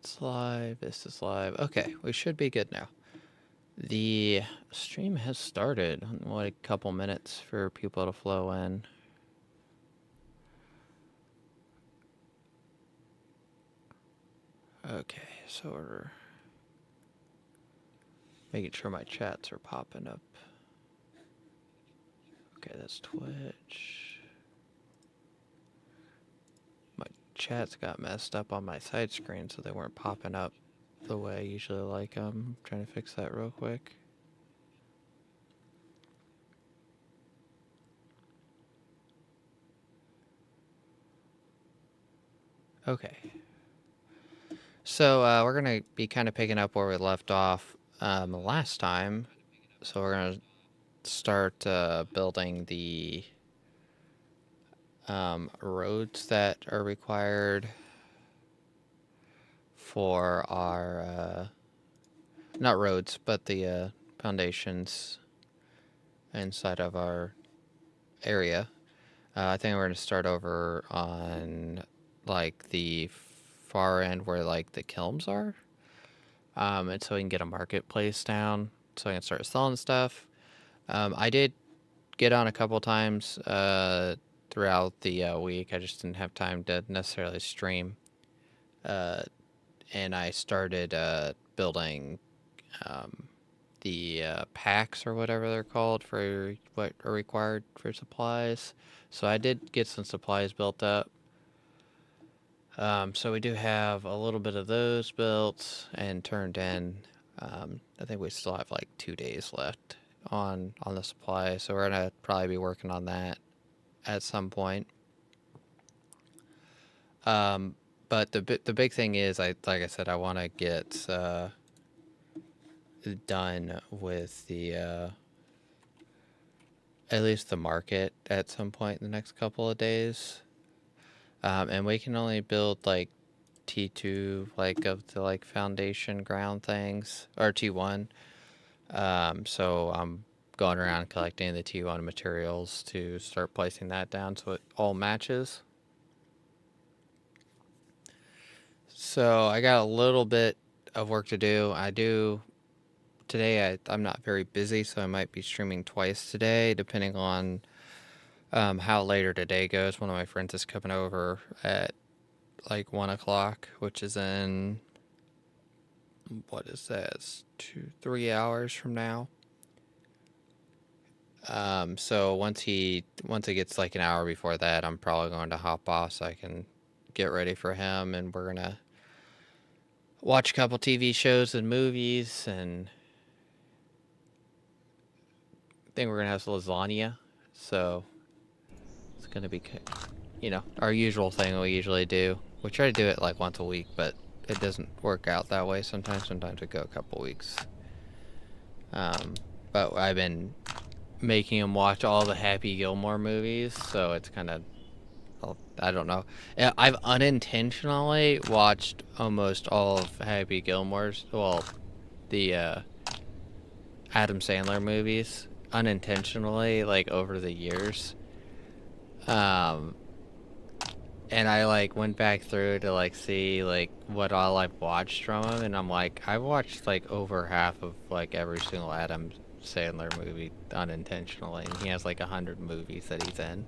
That's live. This is live. Okay, we should be good now. The stream has started. What, a couple minutes for people to flow in. Okay, so we're making sure my chats are popping up. Okay, that's Twitch. My chats got messed up on my side screen, so they weren't popping up the way I usually like them. I'm trying to fix that real quick. Okay. So we're going to be kind of picking up where we left off last time. So we're going to start building the roads that are required for our, not roads, but the foundations inside of our area. I think we're going to start over on like the far end where like the kilns are. And so we can get a marketplace down so I can start selling stuff. I did get on a couple times throughout the week. I just didn't have time to necessarily stream. And I started building the packs or whatever they're called for what are required for supplies. So I did get some supplies built up. So we do have a little bit of those built and turned in. I think we still have like 2 days left on the supply, so we're gonna probably be working on that at some point. But the big thing is, like I said, I want to get done with the at least the market at some point in the next couple of days. And we can only build like T2, like of the like foundation ground things, or T1. So I'm going around collecting the T1 materials to start placing that down so it all matches. So I got a little bit of work to do. Today I'm not very busy, so I might be streaming twice today, depending on how later today goes. One of my friends is coming over at like 1 o'clock, which is in, what is that? It's 3 hours from now. So once it gets like an hour before that, I'm probably going to hop off so I can get ready for him, and we're gonna watch a couple TV shows and movies, and I think we're gonna have some lasagna. So it's gonna be, our usual thing we usually do. We try to do it like once a week, but it doesn't work out that way sometimes. Sometimes we go a couple weeks. But I've been making him watch all the Happy Gilmore movies, so it's kind of, I don't know. I've unintentionally watched almost all of Happy Gilmore's, well, the Adam Sandler movies, unintentionally, like over the years. And I like went back through to like see like what all I've watched from him, and I'm like, I've watched like over half of like every single Adam Sandler movie unintentionally, and he has like 100 movies that he's in.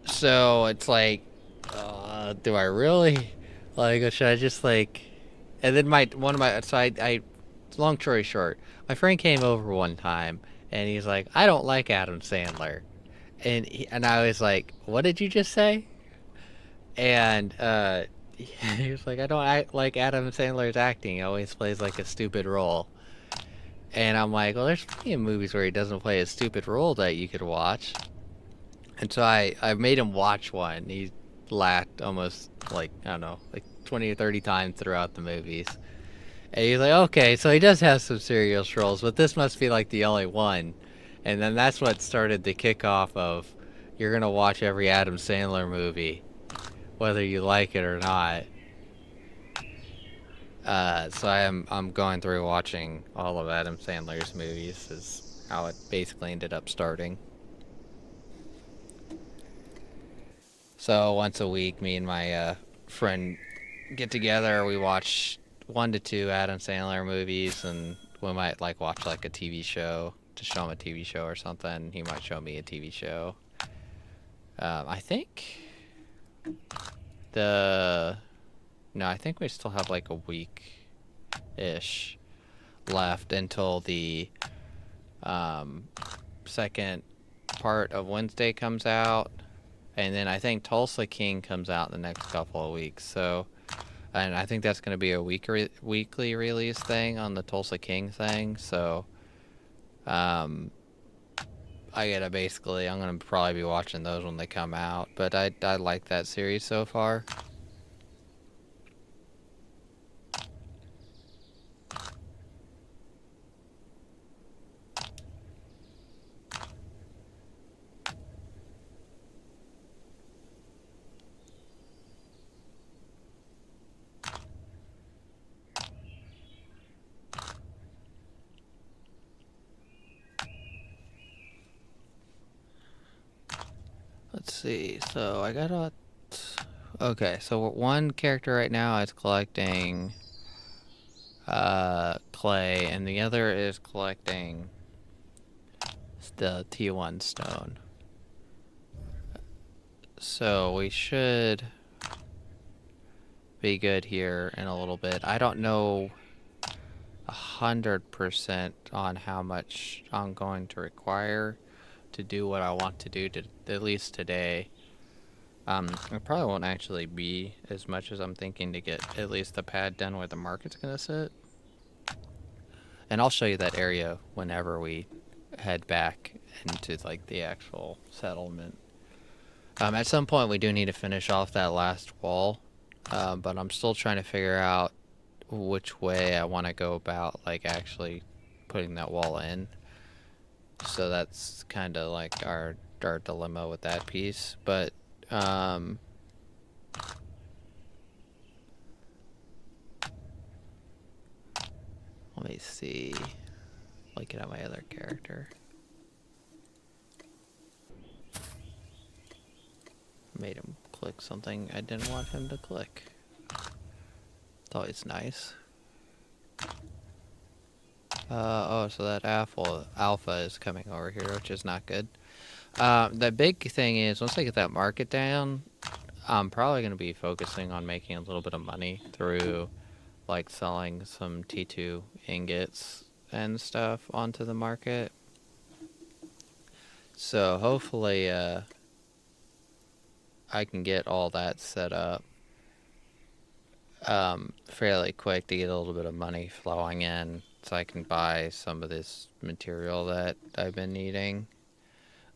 So it's like, do I really? Like, should I just like? And then I long story short, my friend came over one time, and he's like, I don't like Adam Sandler. And I was like, what did you just say? And he was like, I don't like Adam Sandler's acting. He always plays like a stupid role. And I'm like, well, there's plenty of movies where he doesn't play a stupid role that you could watch. And so I made him watch one. He laughed almost like, I don't know, like 20 or 30 times throughout the movies. And he's like, okay, so he does have some serious roles, but this must be like the only one. And then that's what started the kickoff of, you're gonna watch every Adam Sandler movie, whether you like it or not. So I'm going through watching all of Adam Sandler's movies, is how it basically ended up starting. So once a week, me and my friend get together. We watch 1 to 2 Adam Sandler movies, and we might like watch like a TV show to show him a TV show or something. He might show me a TV show. I think the no, I think we still have like a week ish left until the second part of Wednesday comes out, and then I think Tulsa King comes out in the next couple of weeks. So, and I think that's going to be a weekly release thing on the Tulsa King thing. So, I gotta basically, I'm gonna probably be watching those when they come out. But I like that series so far. Let's see. So I got a. Okay, so one character right now is collecting clay, and the other is collecting the T1 stone. So we should be good here in a little bit. I don't know 100% on how much I'm going to require to do what I want to do to at least today. It probably won't actually be as much as I'm thinking to get at least the pad done where the market's gonna sit. And I'll show you that area whenever we head back into like the actual settlement. At some point we do need to finish off that last wall, but I'm still trying to figure out which way I want to go about like actually putting that wall in. So that's kind of like our dilemma with that piece. But let me see. Looking at my other character. Made him click something I didn't want him to click. It's always nice. Oh, so that alpha is coming over here, which is not good. The big thing is, once I get that market down, I'm probably going to be focusing on making a little bit of money through, like, selling some T2 ingots and stuff onto the market. So, hopefully, I can get all that set up fairly quick to get a little bit of money flowing in, so I can buy some of this material that I've been needing,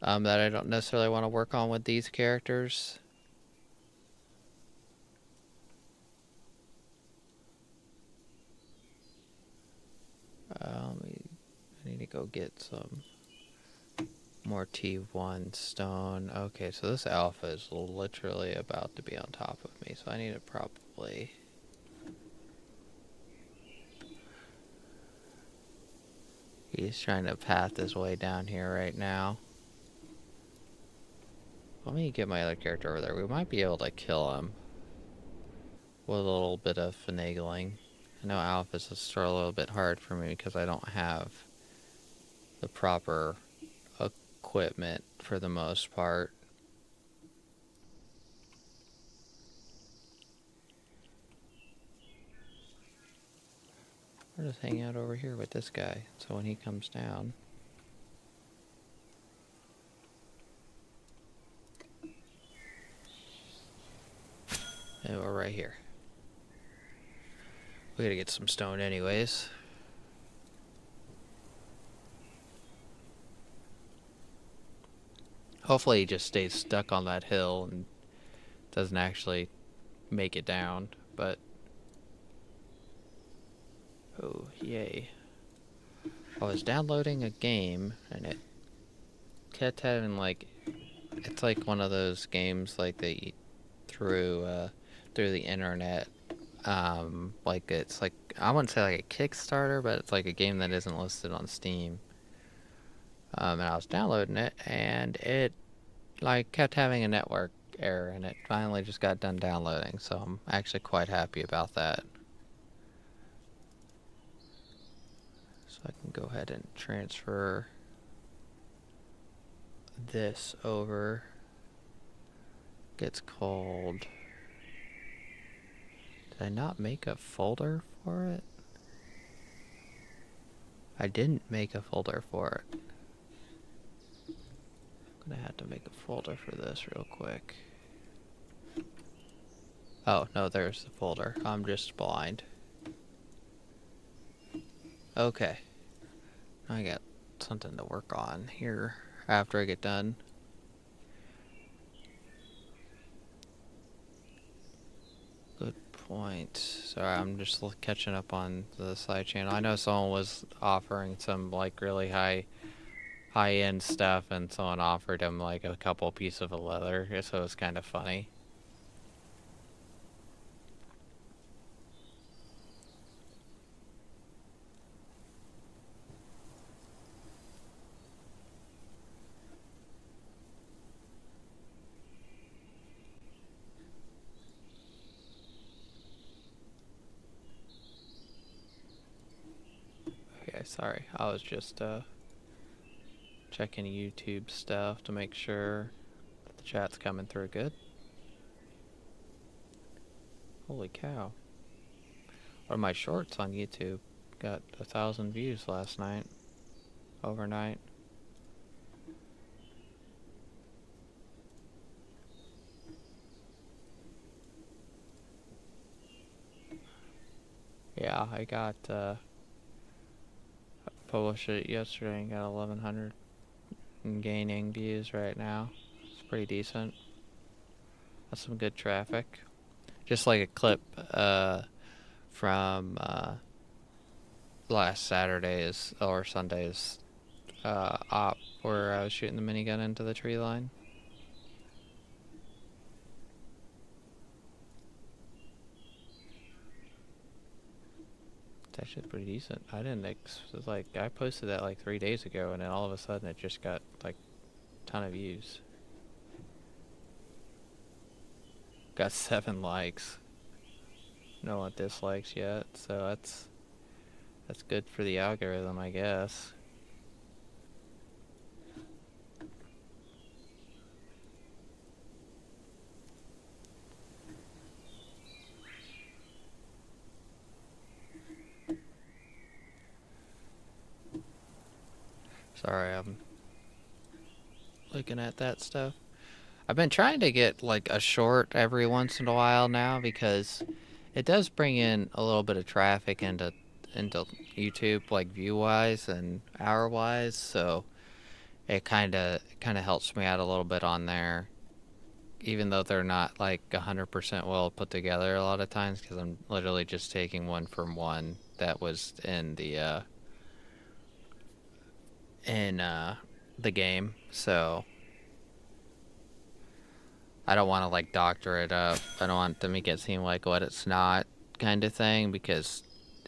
that I don't necessarily want to work on with these characters. I need to go get some more T1 stone. Okay, so this alpha is literally about to be on top of me, so I need to probably... He's trying to path his way down here right now. Let me get my other character over there. We might be able to kill him with a little bit of finagling. I know alphas is still a little bit hard for me because I don't have the proper equipment for the most part. We're just hanging out over here with this guy, so when he comes down... And we're right here. We gotta get some stone anyways. Hopefully he just stays stuck on that hill and doesn't actually make it down, but... Oh, yay. I was downloading a game, and it kept having, like... It's like one of those games, like, that you through the internet. Like, it's like... I wouldn't say like a Kickstarter, but it's like a game that isn't listed on Steam. And I was downloading it, and it, like, kept having a network error, and it finally just got done downloading, so I'm actually quite happy about that. So I can go ahead and transfer this over. Gets called... Did I not make a folder for it? I didn't make a folder for it. I'm gonna have to make a folder for this real quick. Oh, no, there's the folder. I'm just blind. Okay. I got something to work on here after I get done. Good point. Sorry, I'm just catching up on the side channel. I know someone was offering some like really high-end stuff, and someone offered him like a couple pieces of leather, so it was kind of funny. Okay, sorry. I was just checking YouTube stuff to make sure that the chat's coming through good. Holy cow. Or my shorts on YouTube got 1,000 views last night. Overnight. Yeah, I got published it yesterday and got 1,100 and gaining views right now. It's pretty decent. That's some good traffic. Just like a clip from last Saturday's or Sunday's op where I was shooting the minigun into the tree line. It's actually pretty decent. I didn't I posted that like 3 days ago, and then all of a sudden it just got like a ton of views. Got 7 likes. No one dislikes yet, so that's good for the algorithm, I guess. Sorry, I'm looking at that stuff. I've been trying to get like a short every once in a while now, because it does bring in a little bit of traffic into YouTube, like view-wise and hour-wise, so it kind of helps me out a little bit on there, even though they're not like 100% well put together a lot of times, because I'm literally just taking one from one that was in the game, so I don't want to like doctor it up. I don't want to make it seem like what it's not, kind of thing, because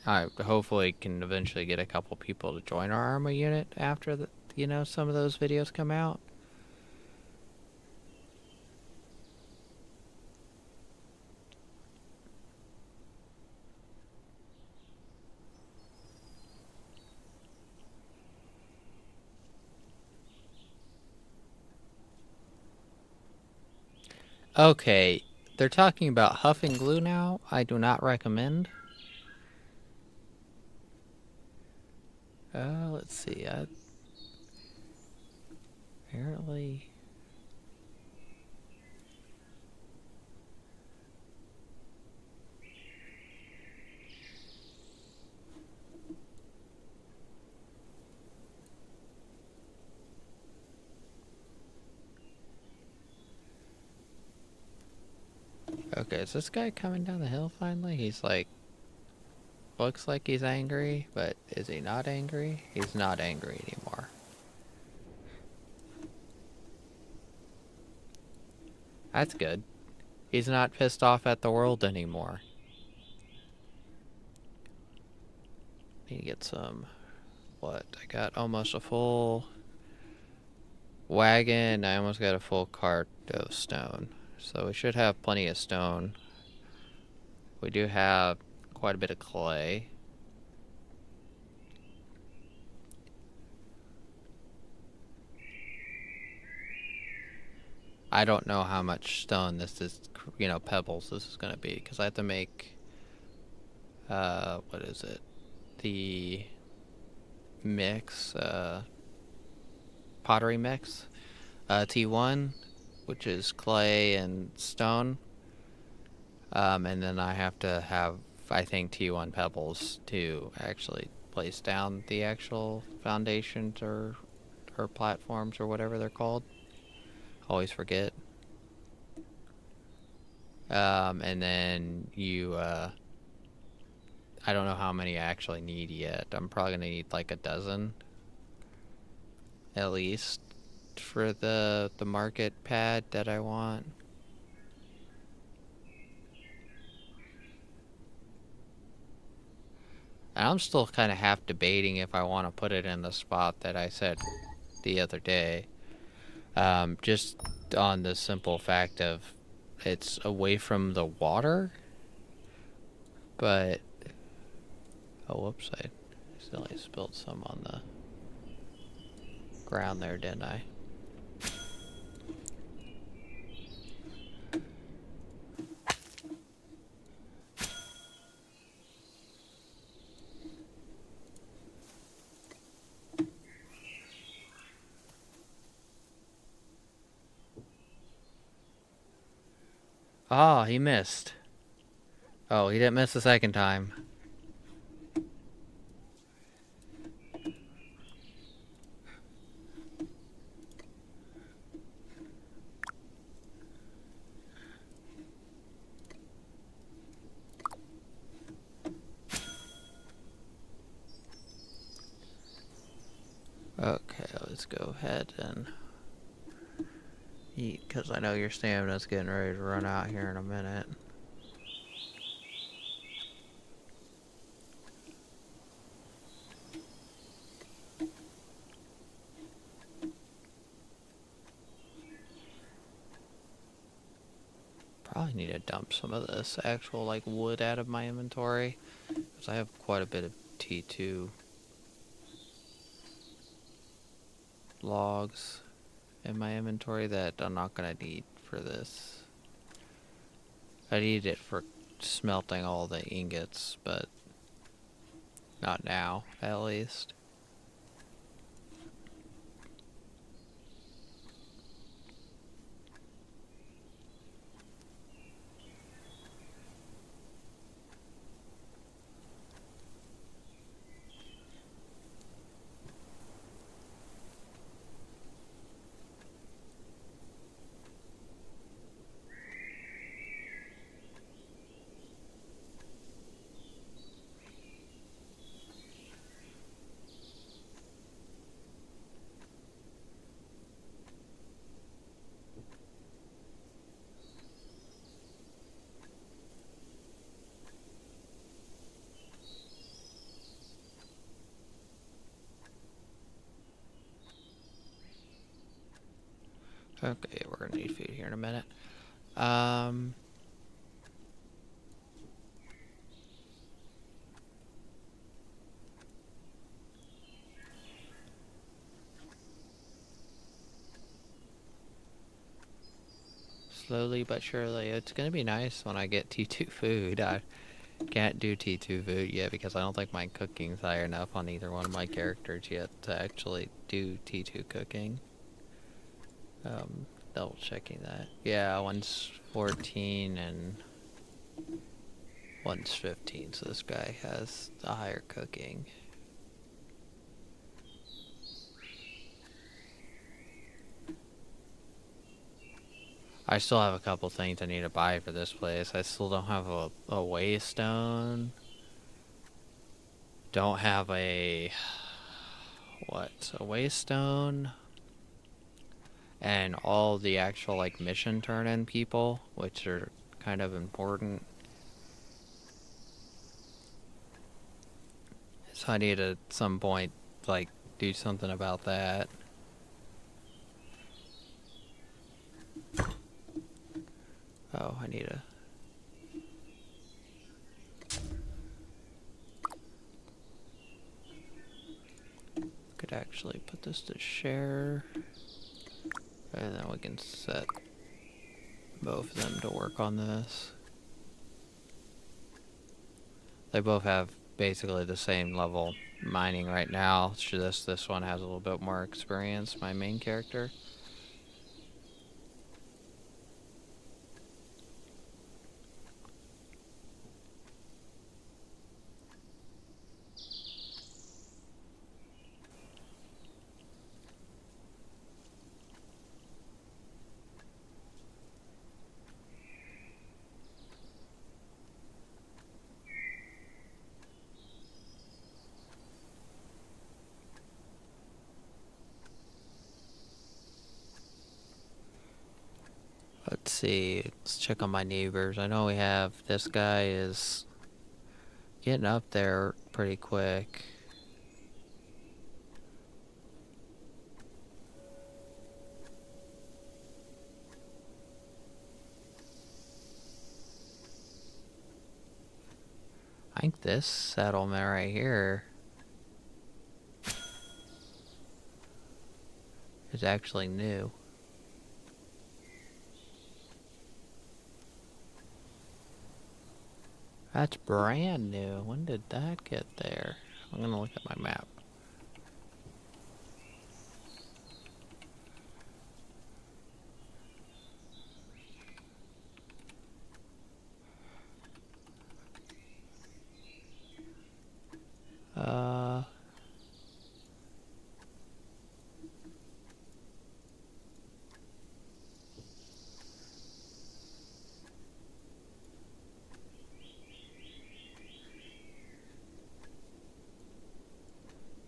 I hopefully can eventually get a couple people to join our ARMA unit after some of those videos come out. Okay, they're talking about huffing glue now. I do not recommend. Let's see. Apparently... Okay, is this guy coming down the hill finally? He's like... Looks like he's angry, but is he not angry? He's not angry anymore. That's good. He's not pissed off at the world anymore. Need to get some... What? I got almost a full wagon. I almost got a full cart of stone. So we should have plenty of stone. We do have quite a bit of clay. I don't know how much stone this is, pebbles this is going to be, because I have to make, what is it? The mix, pottery mix, T1, which is clay and stone. And then I have to have, I think, T1 pebbles to actually place down the actual foundations or platforms or whatever they're called. Always forget. And then I don't know how many I actually need yet. I'm probably gonna need like a dozen at least for the market pad that I want. And I'm still kind of half debating if I want to put it in the spot that I said the other day. Just on the simple fact of it's away from the water. But, oh, whoops, I accidentally spilled some on the ground there, didn't I? Oh, he missed. Oh, he didn't miss the second time. Okay, let's go ahead and eat, because I know your stamina's getting ready to run out here in a minute. Probably need to dump some of this actual like wood out of my inventory, because I have quite a bit of T2 logs in my inventory that I'm not gonna need for this. I need it for smelting all the ingots, but not now, at least. Okay, we're gonna need food here in a minute. Slowly but surely. It's gonna be nice when I get T2 food. I can't do T2 food yet because I don't think my cooking's high enough on either one of my characters yet to actually do T2 cooking. Double checking that. Yeah, one's 14 and one's 15, so this guy has a higher cooking. I still have a couple things I need to buy for this place. I still don't have a waystone. Don't have a... what? A waystone. And all the actual, like, mission turn-in people, which are kind of important. So I need to, at some point, like, do something about that. Oh, I need a... Could actually put this to share. And then we can set both of them to work on this. They both have basically the same level mining right now. It's just this one has a little bit more experience, my main character. Let's see, let's check on my neighbors. I know we have, this guy is getting up there pretty quick. I think this settlement right here is actually new. That's brand new. When did that get there? I'm gonna look at my map.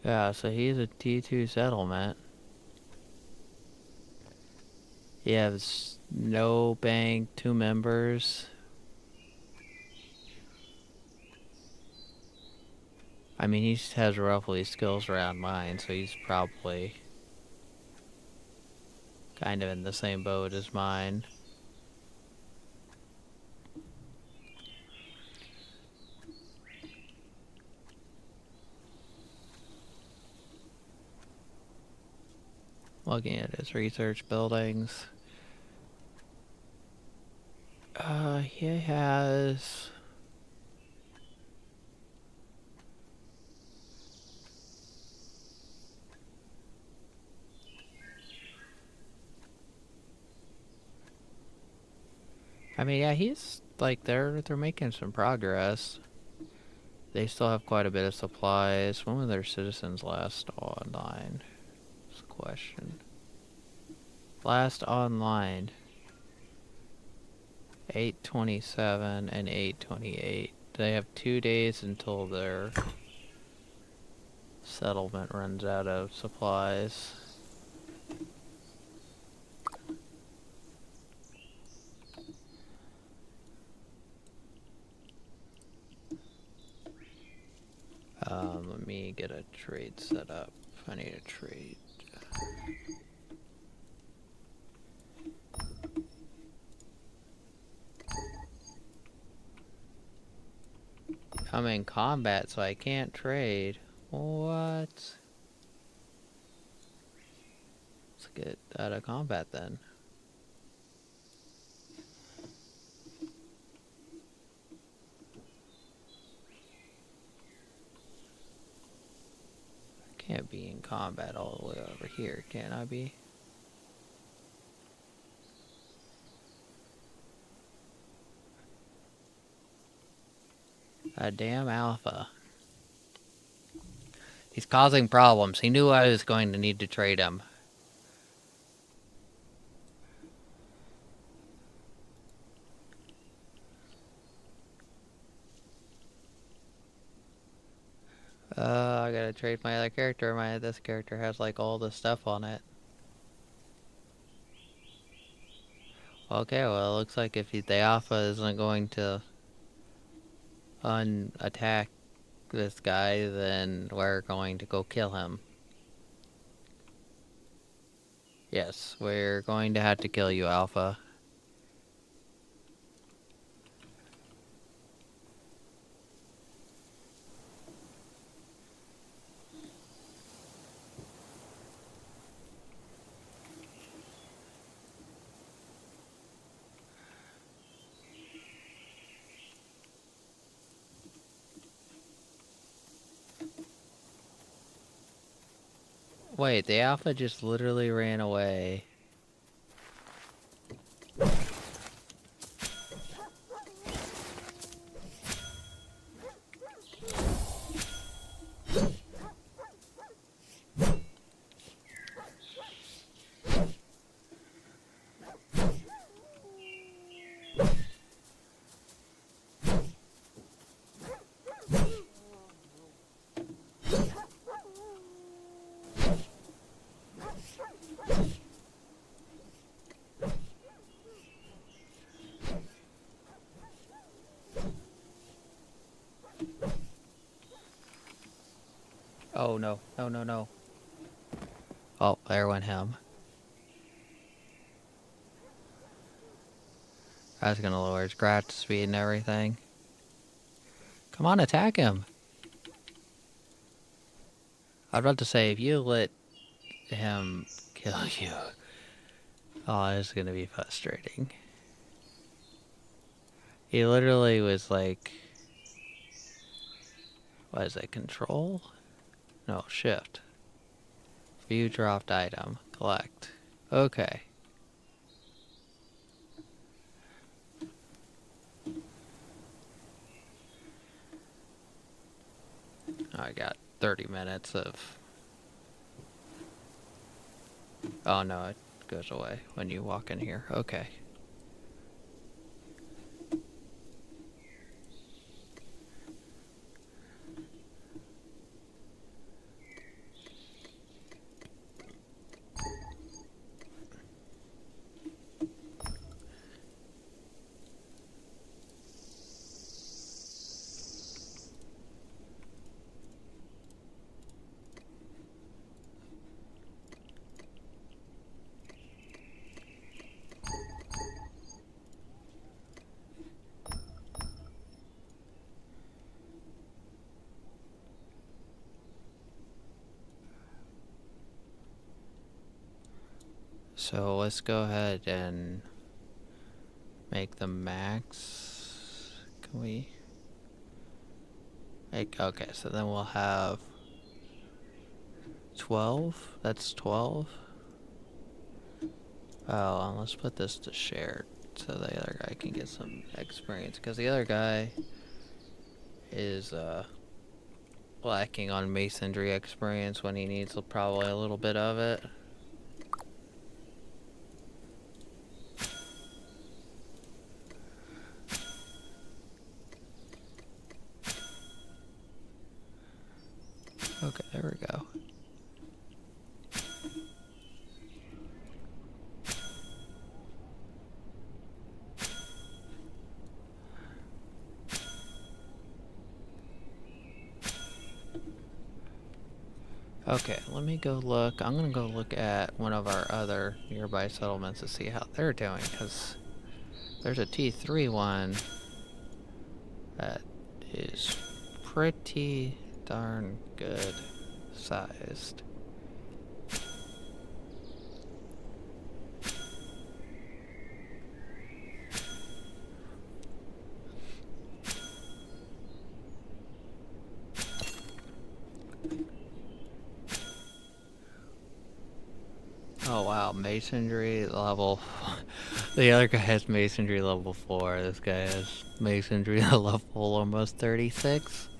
Yeah, so he's a T2 settlement. He has no bank, 2 members. I mean, he has roughly skills around mine, so he's probably kind of in the same boat as mine. Looking at his research buildings. He has... I mean, yeah, he's like they're making some progress. They still have quite a bit of supplies. When were their citizens last online? That's a question. Last online. 8/27 and 8/28. They have 2 days until their settlement runs out of supplies. Let me get a trade set up. I need a trade. I'm in combat, so I can't trade. What? Let's get out of combat then. Can't be in combat all the way over here, can I be? A damn alpha. He's causing problems. He knew I was going to need to trade him. I gotta trade my other character. This character has like all this stuff on it. Okay, well, it looks like if the alpha isn't going to attack this guy, then we're going to go kill him. Yes, we're going to have to kill you, Alpha. Wait, the alpha just literally ran away. Oh no, no, no, no. Oh, there went him. I was gonna lower his craft speed and everything. Come on, attack him. I was about to say, if you let him kill you, oh, it's gonna be frustrating. He literally was like, what is it, control? No, shift. View dropped item, collect. Okay. I got 30 minutes of... Oh no, it goes away when you walk in here. Okay. So let's go ahead and make the max. Can we make, okay, so then we'll have 12. That's 12. Oh, and let's put this to shared so the other guy can get some experience, because the other guy is lacking on masonry experience when he needs probably a little bit of it. Okay, there we go. Okay, let me go look. I'm gonna go look at one of our other nearby settlements to see how they're doing, because there's a T3 one that is pretty darn good sized. Oh wow, masonry level. The other guy has masonry level 4. This guy has masonry level almost 36.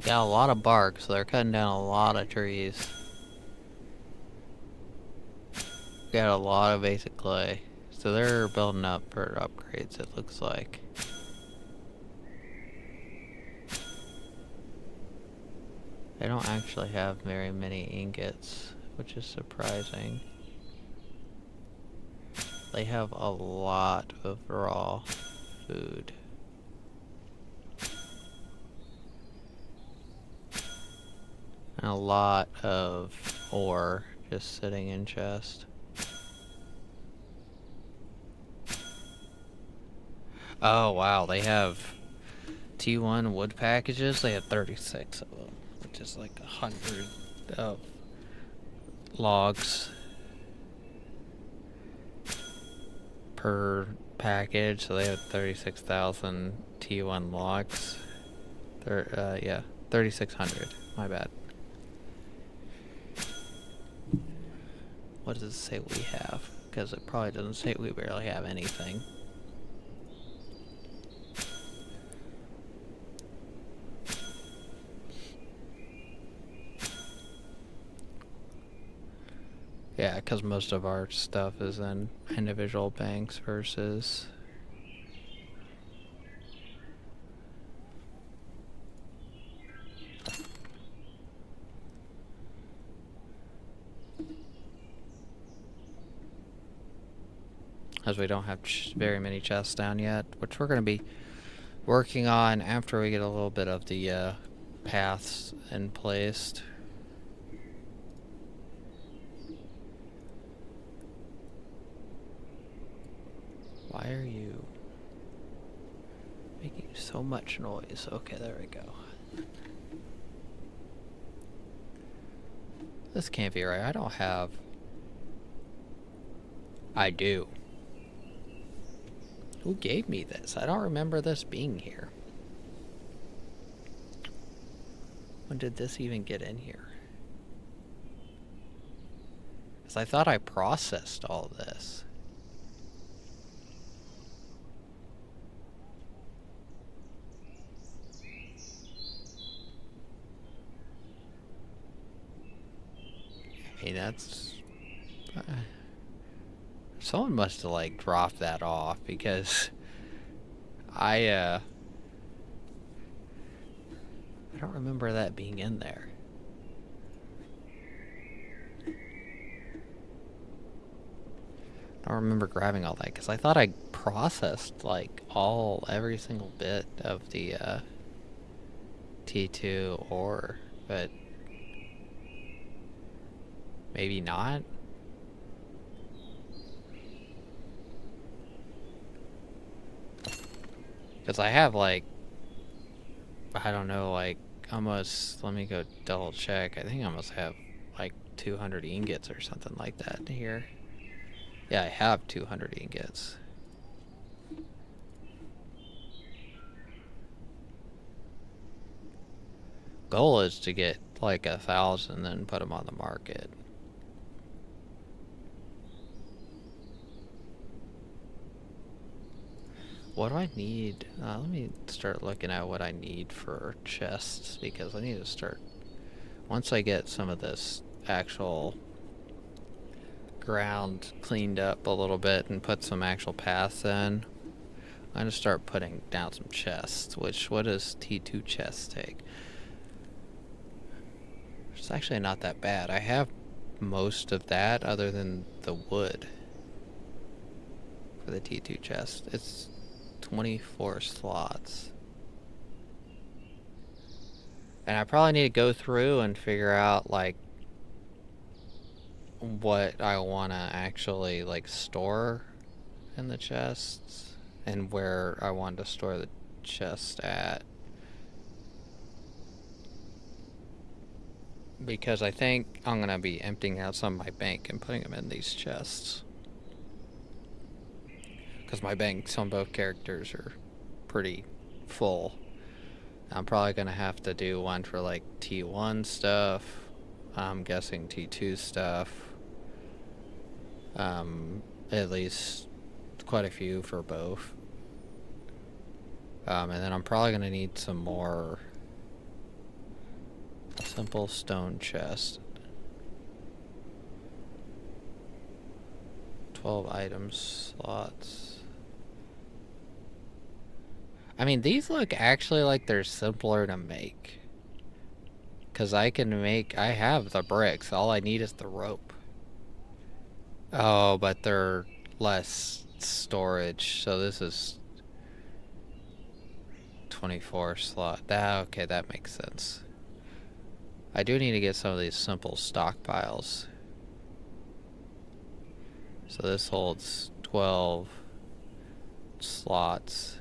Got a lot of bark, so they're cutting down a lot of trees. Got a lot of basic clay, so they're building up for upgrades, it looks like. They don't actually have very many ingots, which is surprising. They have a lot of raw food. And a lot of ore just sitting in chest. Oh wow, they have T1 wood packages. They have 36 of them, which is like 100 of logs per package. So they have 36,000 T1 logs. Yeah, 3,600. My bad. What does it say we have? Because it probably doesn't say we barely have anything. Yeah, because most of our stuff is in individual banks versus... as we don't have very many chests down yet, which we're going to be working on after we get a little bit of the paths in place. Why are you making so much noise? Okay, there we go. This can't be right. I don't have... I do. Who gave me this? I don't remember this being here. When did this even get in here? Because I thought I processed all this. Hey, that's... someone must have, like, dropped that off, because I don't remember that being in there. I don't remember grabbing all that, because I thought I processed, like, every single bit of the T2 ore, but maybe not. Because I have, like, I don't know, like, almost, let me go double check. I think I almost have, like, 200 ingots or something like that here. Yeah, I have 200 ingots. Goal is to get, like, 1,000 and then put them on the market. What do I need? Let me start looking at what I need for chests, because I need to start... once I get some of this actual ground cleaned up a little bit and put some actual paths in, I'm going to start putting down some chests. Which, what does T2 chests take? It's actually not that bad. I have most of that other than the wood for the T2 chest. It's 24 slots. And I probably need to go through and figure out, like, what I want to actually, like, store in the chests and where I want to store the chest at. Because I think I'm going to be emptying out some of my bank and putting them in these chests. Because my banks on both characters are pretty full. I'm probably going to have to do one for, like, T1 stuff. I'm guessing T2 stuff. At least quite a few for both. And then I'm probably going to need some more simple stone chest. 12 items slots. I mean, these look actually like they're simpler to make. Because I have the bricks. All I need is the rope. Oh, but they're less storage. So this is 24 slot. Okay, that makes sense. I do need to get some of these simple stockpiles. So this holds 12 slots.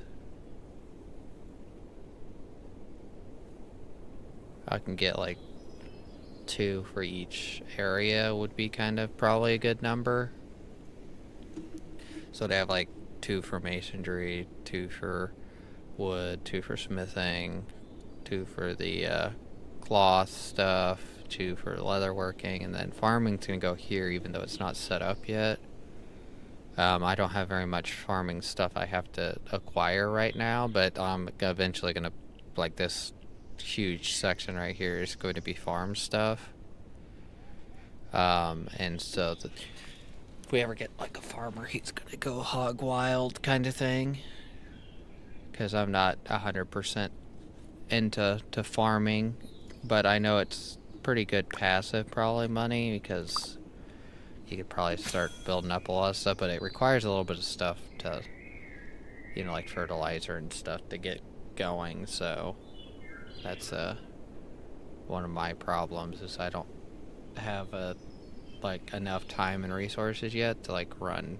I can get like 2 for each area would be kind of probably a good number. So to have like 2 for masonry, 2 for wood, 2 for smithing, 2 for the cloth stuff, 2 for leatherworking, and then farming's gonna go here even though it's not set up yet. I don't have very much farming stuff I have to acquire right now, but I'm eventually gonna, like, this huge section right here is going to be farm stuff. And so if we ever get like a farmer, he's gonna go hog wild kind of thing. Because I'm not 100% into farming, but I know it's pretty good passive probably money because you could probably start building up a lot of stuff, but it requires a little bit of stuff to, you know, like fertilizer and stuff to get going. So that's one of my problems is I don't have like enough time and resources yet to like run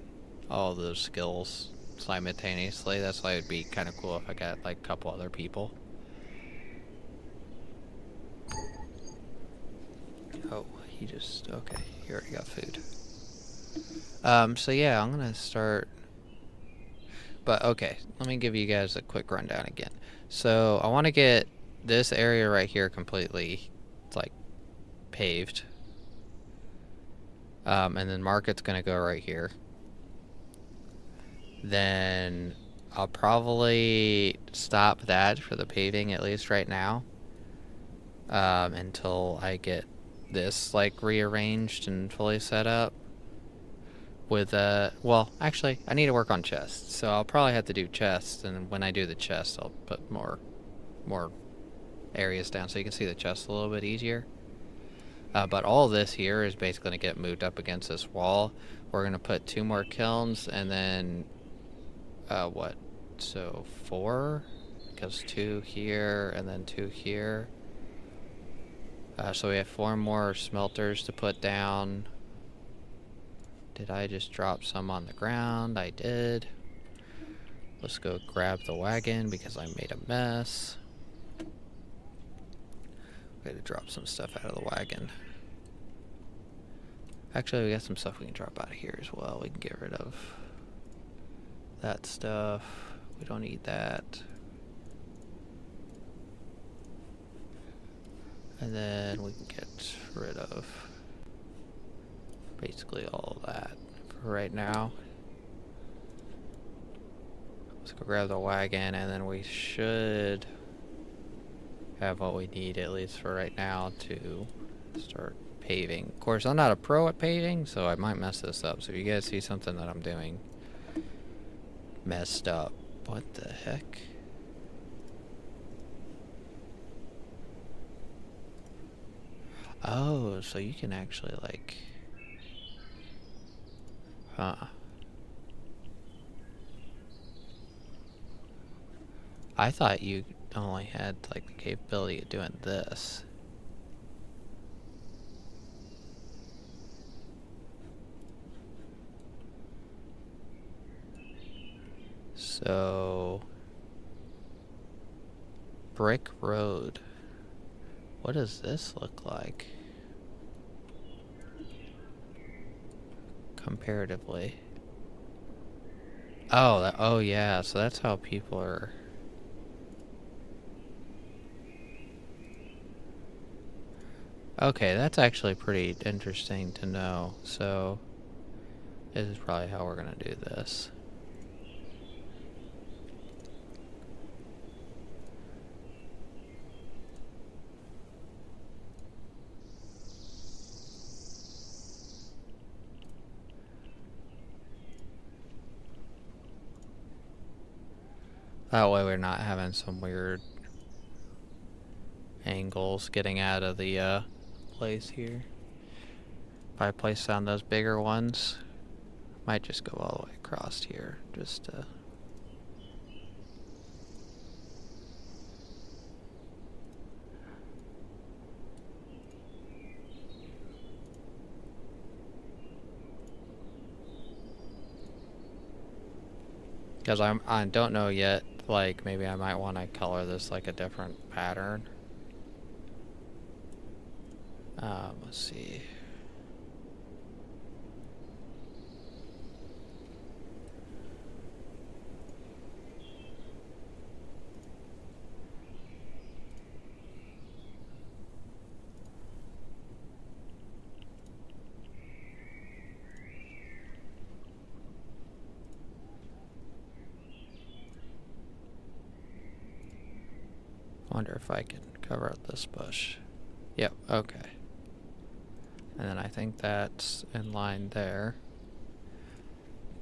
all those skills simultaneously. That's why it'd be kind of cool if I got like a couple other people. Oh, he just, okay, he already got food. So yeah, I'm gonna start, but okay, let me give you guys a quick rundown again. So I want to get this area right here completely like paved. And then market's gonna go right here. Then I'll probably stop that for the paving at least right now, until I get this like rearranged and fully set up. With well, actually, I need to work on chests, so I'll probably have to do chests, and when I do the chests, I'll put more areas down so you can see the chest a little bit easier. But all this here is basically going to get moved up against this wall. We're going to put 2 more kilns, and then what? So 4, because 2 here and then 2 here. So we have 4 more smelters to put down. Did I just drop some on the ground? I did. Let's go grab the wagon because I made a mess. We gotta drop some stuff out of the wagon. Actually, we got some stuff we can drop out of here as well. We can get rid of that stuff. We don't need that. And then we can get rid of basically all of that for right now. Let's go grab the wagon, and then we should have what we need, at least for right now, to start paving. Of course, I'm not a pro at paving, so I might mess this up. So if you guys see something that I'm doing messed up, what the heck? Oh, so you can actually like, huh. I thought you only had like the capability of doing this. So, brick road. What does this look like comparatively? Oh, oh yeah, so that's how people are. Okay, that's actually pretty interesting to know. So, this is probably how we're gonna do this. That way we're not having some weird angles getting out of the place here. If I place down those bigger ones, might just go all the way across here, just to... Because I don't know yet, like, maybe I might want to color this like a different pattern. Let's see. Wonder if I can cover up this bush. Yep, okay. And then I think that's in line there.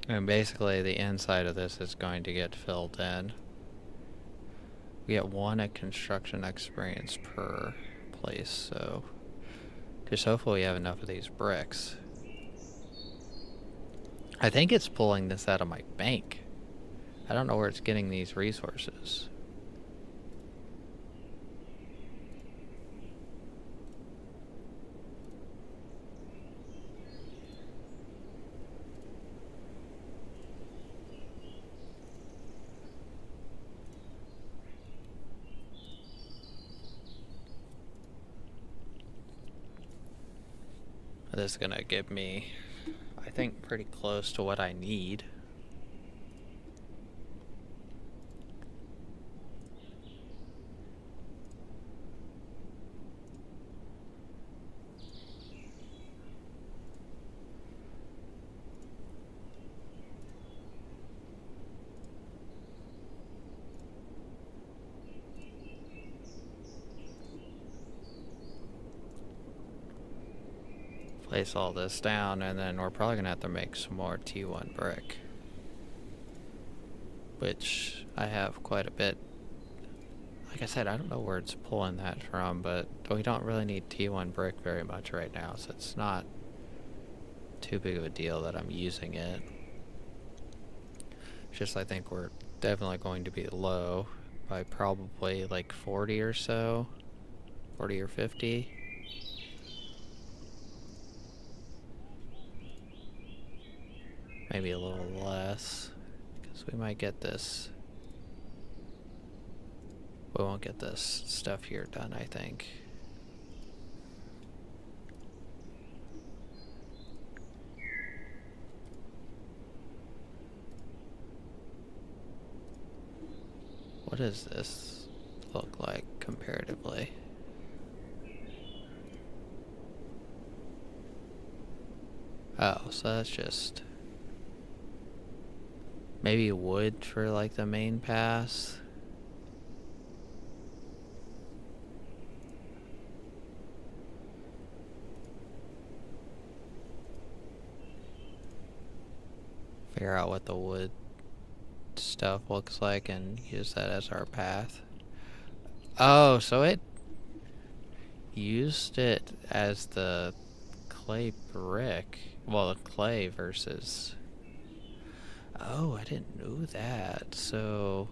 And basically the inside of this is going to get filled in. We get 1 a construction experience per place, so just hopefully we have enough of these bricks. I think it's pulling this out of my bank. I don't know where it's getting these resources. This is gonna give me, I think, pretty close to what I need. Place all this down, and then we're probably gonna have to make some more T1 brick, which I have quite a bit. Like I said, I don't know where it's pulling that from, but we don't really need T1 brick very much right now, so it's not too big of a deal that I'm using it. It's just I think we're definitely going to be low by probably like 40 or so, 40 or 50. Maybe a little less, because we might get this. We won't get this stuff here done, I think. What does this look like comparatively? Oh, so that's just maybe wood for like the main pass. Figure out what the wood stuff looks like and use that as our path. Oh, so it used it as the clay brick. Well, the clay versus... Oh, I didn't know that. So...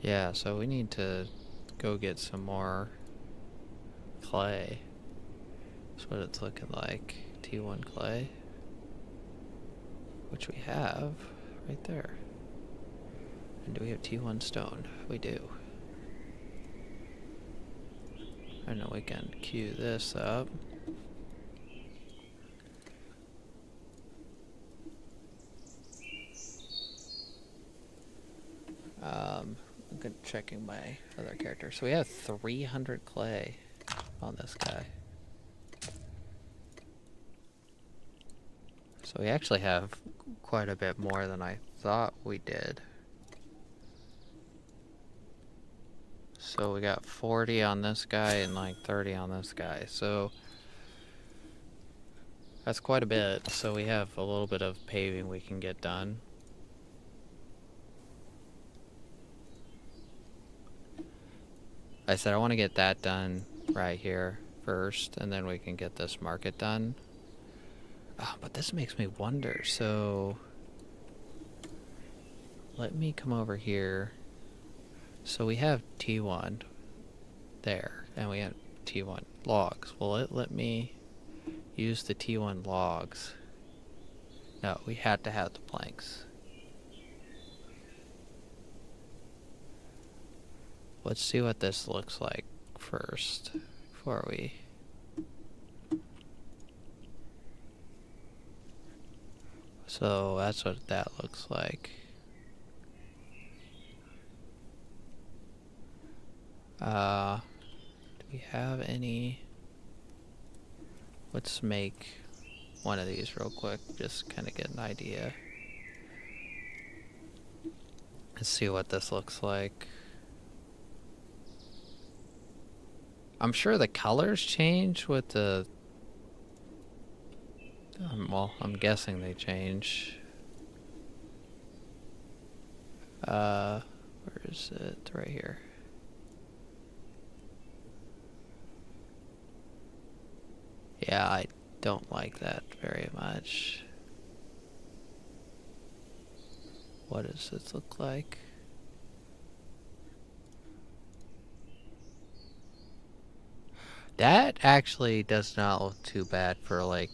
Yeah, so we need to go get some more clay. That's what it's looking like. T1 clay. Which we have right there. And do we have T1 stone? We do. And then we can queue this up. I'm checking my other character. So we have 300 clay on this guy. So we actually have quite a bit more than I thought we did. So we got 40 on this guy and like 30 on this guy. So that's quite a bit. So we have a little bit of paving we can get done. I said I want to get that done right here first, and then we can get this market done. Oh, but this makes me wonder, so let me come over here. So we have T1 there, and we have T1 logs. Will it let me Use the T1 logs. No, we had to have the planks. Let's see what this looks like first before we... So that's what that looks like. Do we have any? Let's make one of these real quick, just kind of get an idea. Let's see what this looks like. I'm sure the colors change with the... well, I'm guessing they change. Where is it? Right here. Yeah, I don't like that very much. What does this look like? That actually does not look too bad for like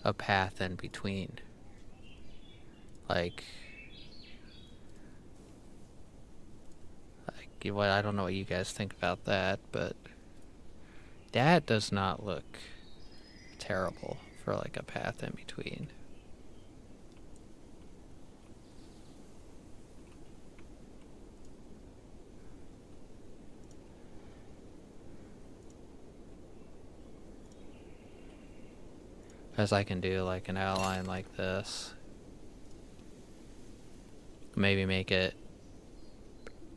a path in between. Like what, I don't know what you guys think about that, but that does not look terrible for like a path in between. Because I can do like an outline like this. Maybe make it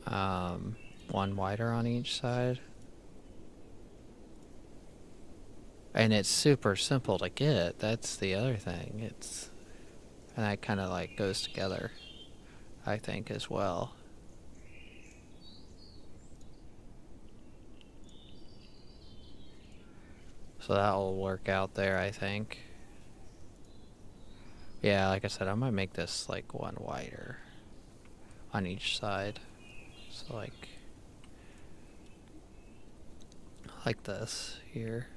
one wider on each side. And it's super simple to get. That's the other thing. It's... and that kind of like goes together, I think, as well. So that will work out there, I think. Yeah, like I said, I might make this like one wider on each side. So like this here.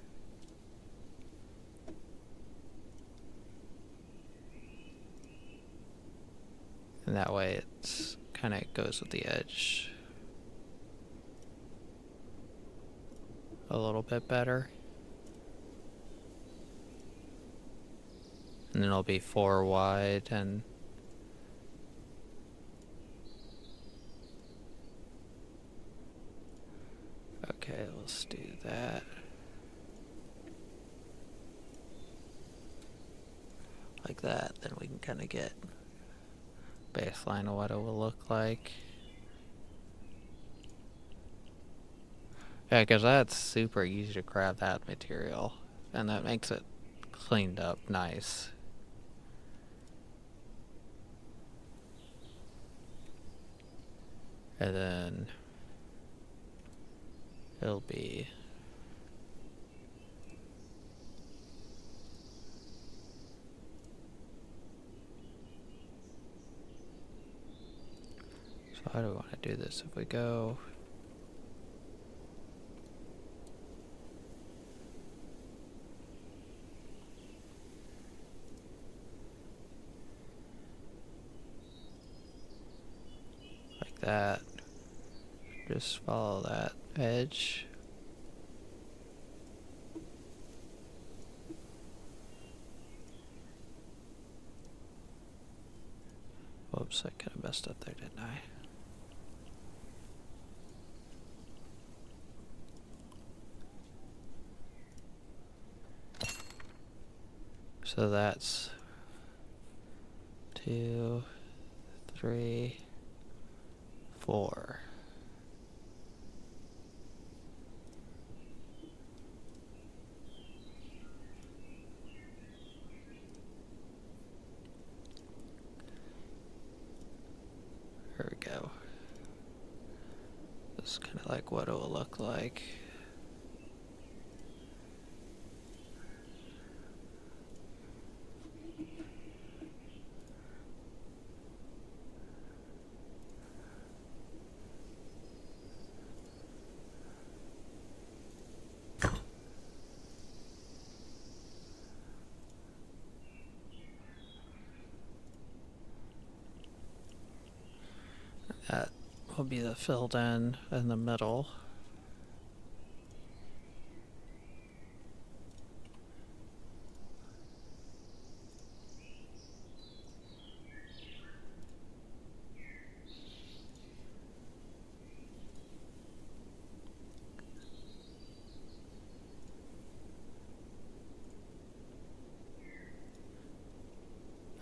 And that way it's kind of goes with the edge a little bit better. And then it'll be 4 wide and okay, let's do that. Like that, then we can kind of get baseline of what it will look like. Yeah, because that's super easy to grab that material, and that makes it cleaned up nice. And then it'll be so how do we want to do this? If we go like that, just follow that edge. Whoops, I kind of messed up there, didn't I? So that's 2, 3, 4. There we go. This is kind of like what it will look like. will be the filled in the middle.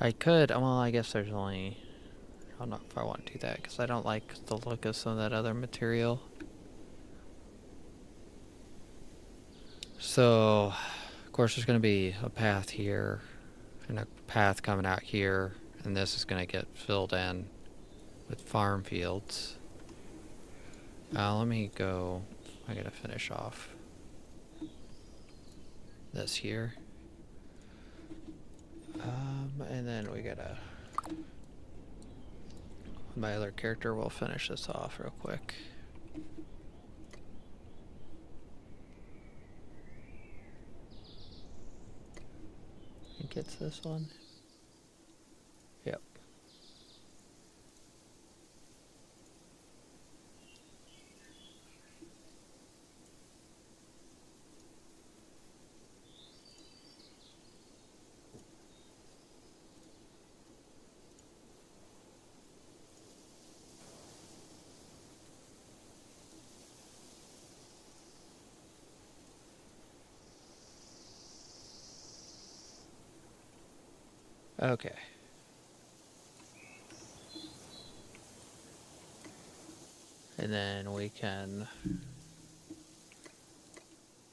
I could, well, I guess there's only, I don't know if I want to do that because I don't like the look of some of that other material. So, of course, there's going to be a path here and a path coming out here, and this is going to get filled in with farm fields. Let me go, I gotta finish off this here. And then we gotta, my other character will finish this off real quick. I think it's this one. Yep. Okay. And then we can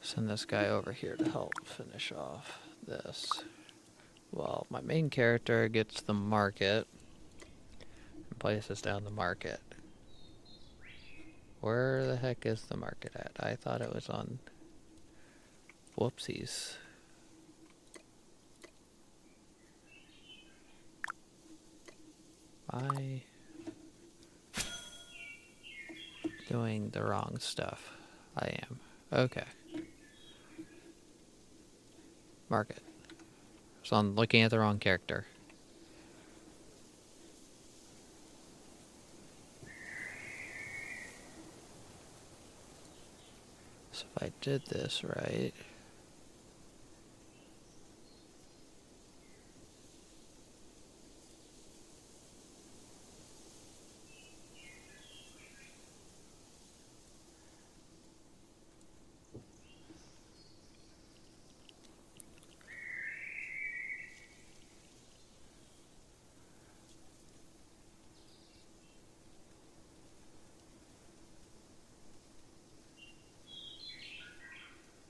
send this guy over here to help finish off this. Well, my main character gets the market and places down the market. Where the heck is the market at? I thought it was on... Whoopsies. I... doing the wrong stuff. I am. Okay. Market. So I'm looking at the wrong character. So if I did this right...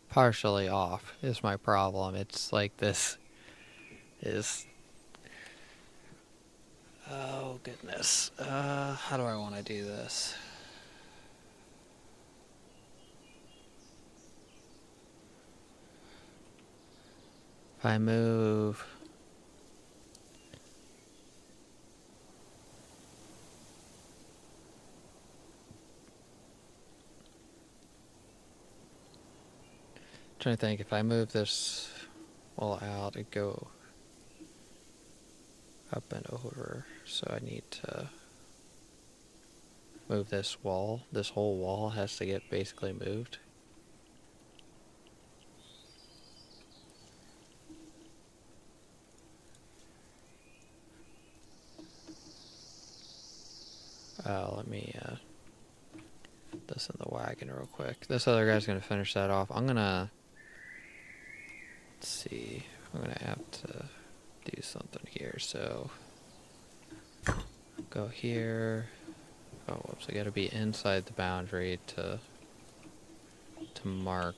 partially off is my problem. It's like this is... Oh goodness. How do I want to do this? If I move... Trying to think, if I move this wall out, it'd go up and over, so I need to move this wall. This whole wall has to get basically moved. Let me put this in the wagon real quick. This other guy's gonna finish that off. I'm gonna... Let's see, I'm gonna have to do something here, so go here. Oh, whoops, I gotta be inside the boundary to mark.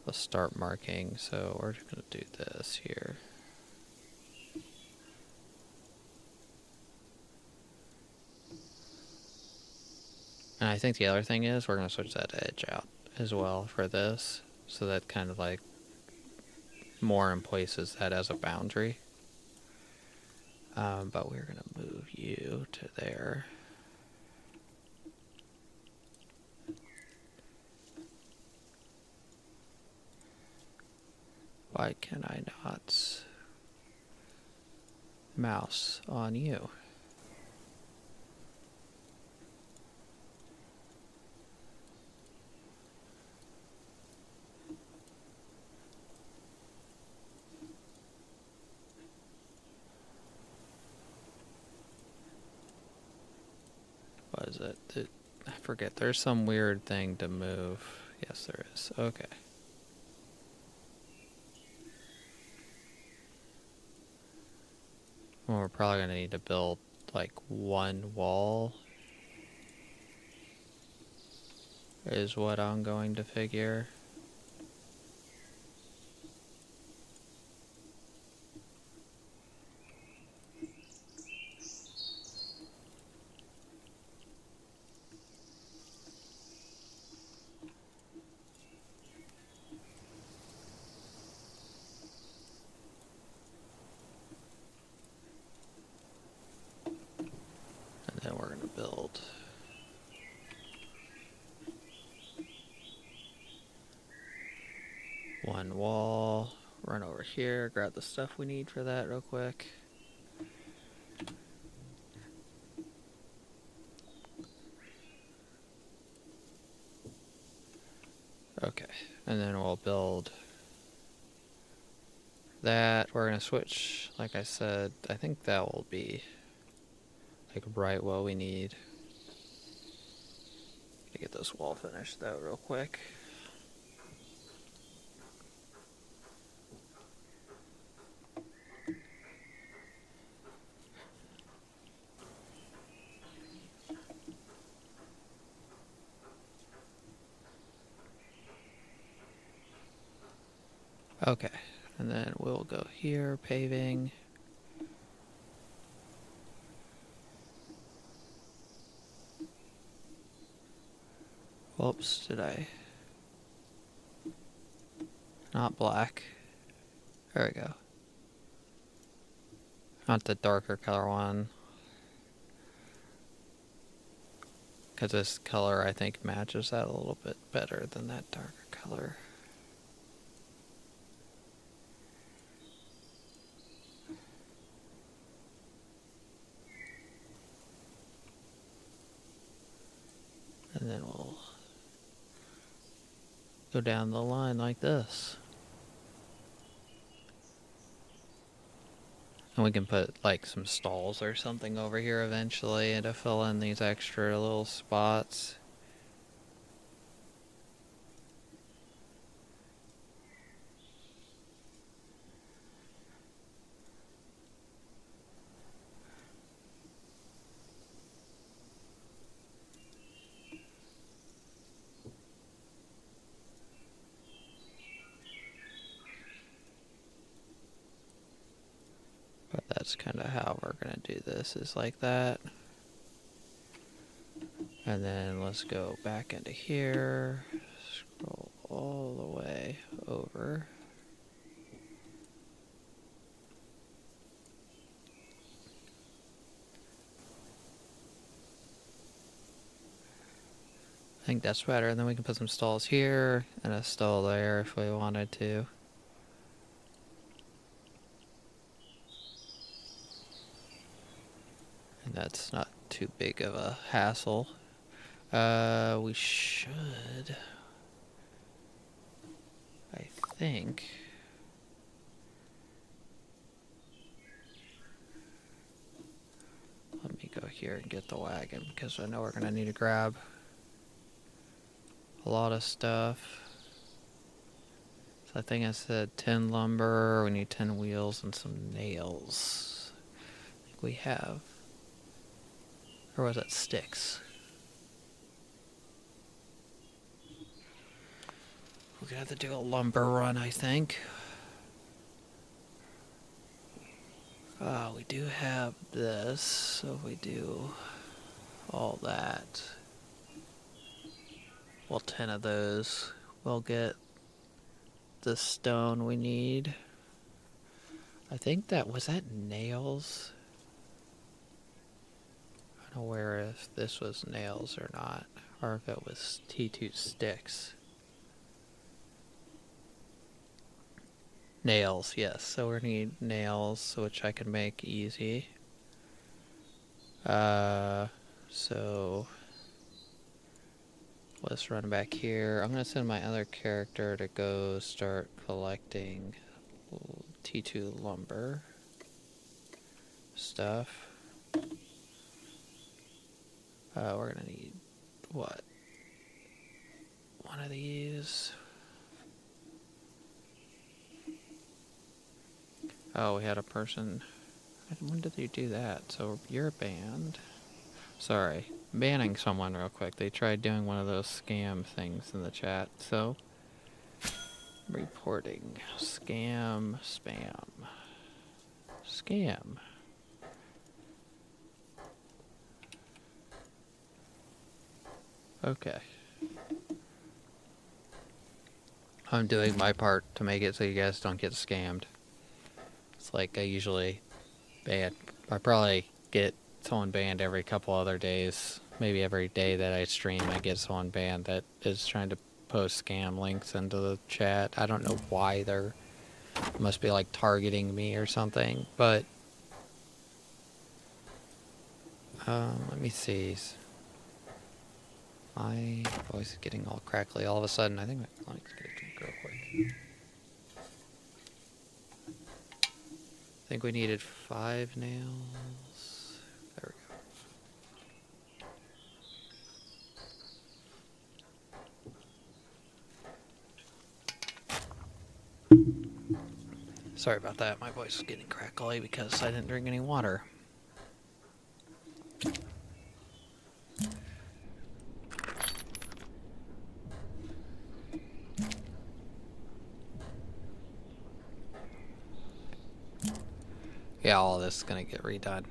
Let's start marking, so we're just gonna do this here. And I think the other thing is we're gonna switch that edge out as well for this, so that kind of like more in places that as a boundary. But we're gonna move you to there. Why can I not mouse on you? is it? I forget. There's some weird thing to move. Yes, there is. Okay. Well, we're probably going to need to build like one wall is what I'm going to figure. And then we're going to build one wall, run over here, grab the stuff we need for that real quick. Okay, and then we'll build that. We're going to switch, like I said, I think that will be like right what we need. To get this wall finished though real quick. Okay, and then we'll go here, paving. Whoops, did I? Not black. There we go. Not the darker color one. Because this color, I think, matches that a little bit better than that darker color. And then we'll go down the line like this. And we can put like some stalls or something over here eventually to fill in these extra little spots. But that's kind of how we're going to do this, is like that. And then let's go back into here, scroll all the way over. I think that's better, and then we can put some stalls here and a stall there if we wanted to. And that's not too big of a hassle. We should, I think, let me go here and get the wagon because I know we're gonna need to grab a lot of stuff. So I think I said 10 lumber, we need 10 wheels and some nails. I think we have. Or was that sticks? We're gonna have to do a lumber run, I think. We do have this, so if we do all that, well, 10 of those, we'll get the stone we need. I think that, was that nails? I don't know where if this was nails or not, or if it was T2 sticks. Nails, yes. So we need nails, which I can make easy. So let's run back here. I'm gonna send my other character to go start collecting T2 lumber stuff. We're gonna need what? One of these. Oh, we had a person. When did they do that? So you're banned. Sorry, banning someone real quick. They tried doing one of those scam things in the chat. So reporting scam spam scam. Okay. I'm doing my part to make it so you guys don't get scammed. It's like I usually ban. I probably get someone banned every couple other days. Maybe every day that I stream, I get someone banned that is trying to post scam links into the chat. I don't know why they're must be like targeting me or something, but let me see. My voice is getting all crackly all of a sudden. I think my mic's gonna drink real quick. I think we needed 5 nails. There we go. Sorry about that. My voice is getting crackly because I didn't drink any water. Yeah, all of this is gonna get redone.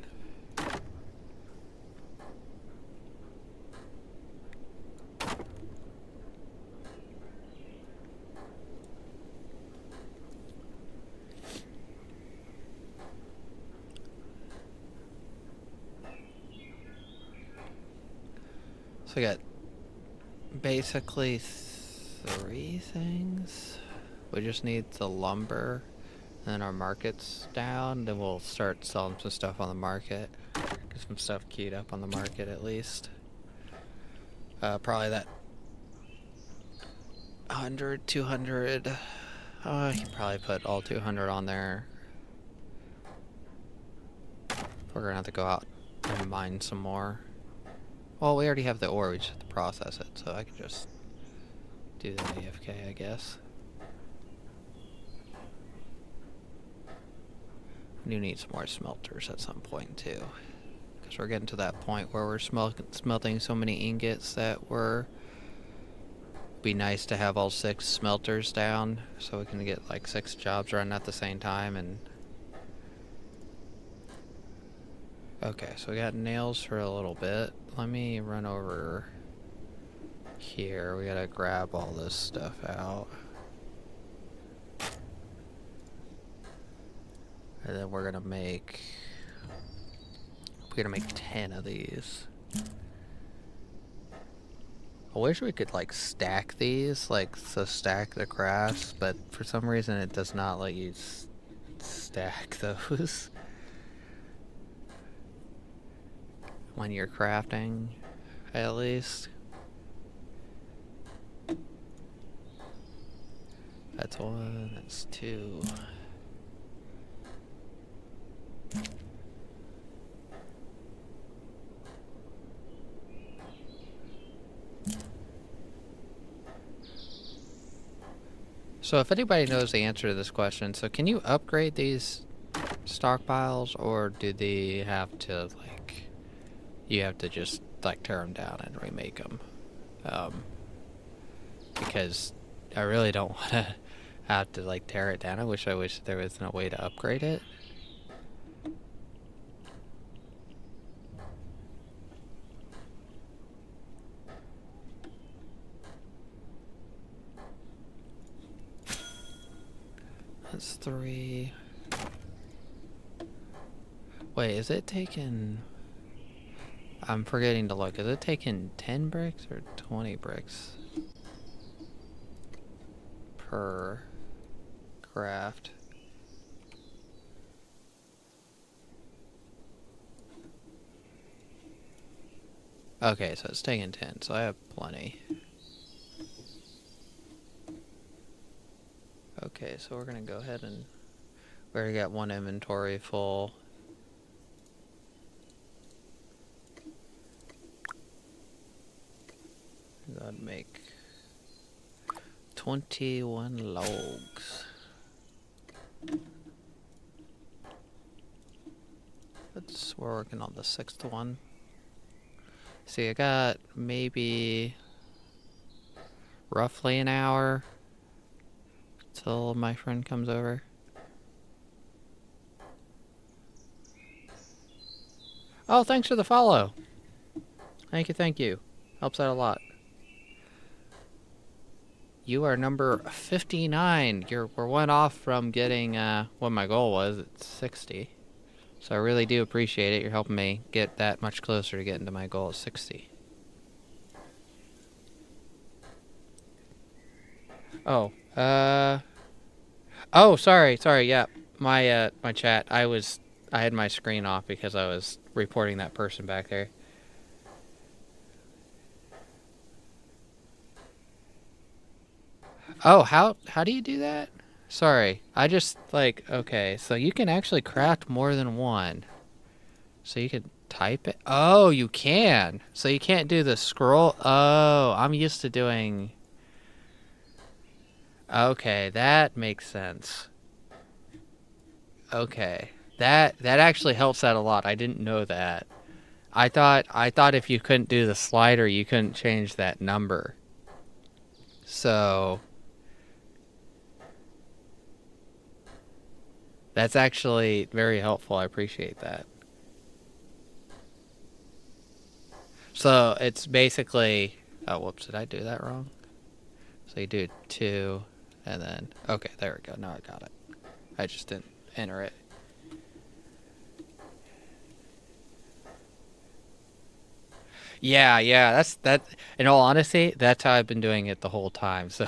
So I got basically 3 things. We just need the lumber, and then our market's down, then we'll start selling some stuff on the market. Get some stuff queued up on the market at least. Probably that 100, 200. I could probably put all 200 on there. We're gonna have to go out and mine some more. Well, we already have the ore, we just have to process it, so I could just do the AFK, I guess. We do need some more smelters at some point, too. Because we're getting to that point where we're smelting so many ingots that we're... be nice to have all 6 smelters down, so we can get like 6 jobs running at the same time, and... Okay, so we got nails for a little bit. Let me run over here. We gotta grab all this stuff out. And then we're gonna make 10 of these. I wish we could like stack these, like so stack the crafts, but for some reason it does not let you stack those when you're crafting, at least. That's 1, that's 2. So if anybody knows the answer to this question, so can you upgrade these stockpiles, or do they have to like, you have to just like tear them down and remake them? Because I really don't want to have to like tear it down. I wish there was no way to upgrade it. That's 3. Wait, is it taking... I'm forgetting to look. Is it taking 10 bricks or 20 bricks per craft? Okay, so it's taking 10, so I have plenty. Okay, so we're gonna go ahead and... We already got 1 inventory full. 21 logs. We're working on the 6th one. See, I got maybe roughly an hour till my friend comes over. Oh, thanks for the follow. Thank you, thank you. Helps out a lot. You are number 59. We're one off from getting what my goal was at 60. So I really do appreciate it. You're helping me get that much closer to getting to my goal of 60. Oh, oh, sorry, yeah. My chat. I had my screen off because I was reporting that person back there. Oh, how do you do that? Sorry, I just okay, so you can actually craft more than one. So you can type it. Oh, you can. So you can't do the scroll. Oh, I'm used to doing. Okay, that makes sense. Okay, that actually helps out a lot. I didn't know that. I thought if you couldn't do the slider, you couldn't change that number. So that's actually very helpful. I appreciate that. So it's basically, oh, whoops, did I do that wrong? So you do 2, and then, okay, there we go. Now I got it. I just didn't enter it. Yeah, that. In all honesty, that's how I've been doing it the whole time. So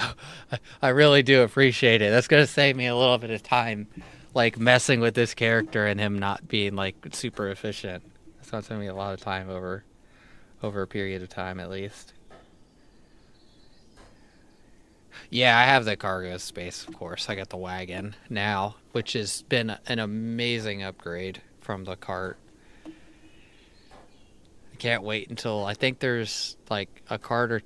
I really do appreciate it. That's gonna save me a little bit of time, like messing with this character and him not being like super efficient. It's gonna save me a lot of time over a period of time at least. Yeah, I have the cargo space, of course. I got the wagon now, which has been an amazing upgrade from the cart. I can't wait until I think there's like a cart or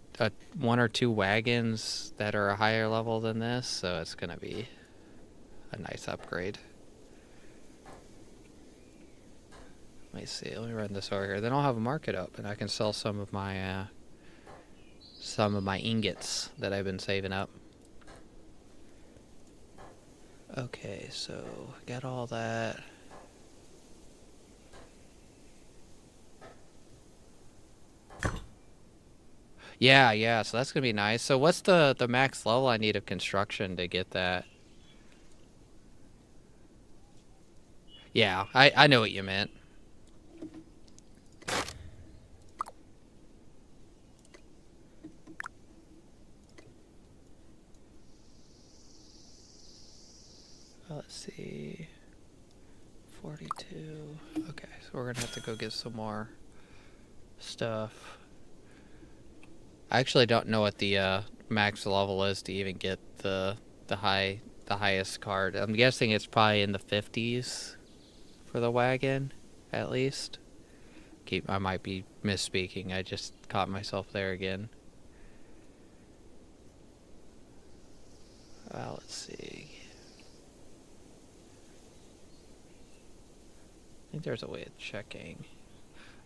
1 or 2 wagons that are a higher level than this, so it's gonna be a nice upgrade. Let me see. Let me run this over here. Then I'll have a market up, and I can sell some of my ingots that I've been saving up. Okay, so got all that. Yeah, so that's gonna be nice. So what's the max level I need of construction to get that? Yeah, I know what you meant. Let's see. 42. Okay, so we're gonna have to go get some more stuff. I actually don't know what the max level is to even get the highest card. I'm guessing it's probably in the 50s for the wagon, at least. I might be misspeaking. I just caught myself there again. Let's see. I think there's a way of checking.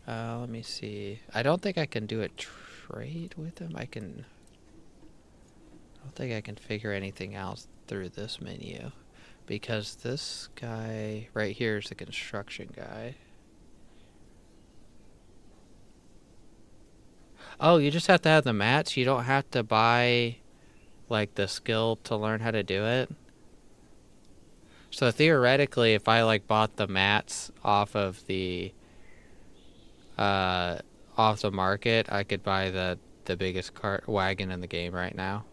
Let me see. I don't think I can do a trade with him. I don't think I can figure anything out through this menu. Because this guy right here is the construction guy. Oh, you just have to have the mats? You don't have to buy, like, the skill to learn how to do it? So theoretically, if I, like, bought the mats off of the market, I could buy the biggest wagon in the game right now.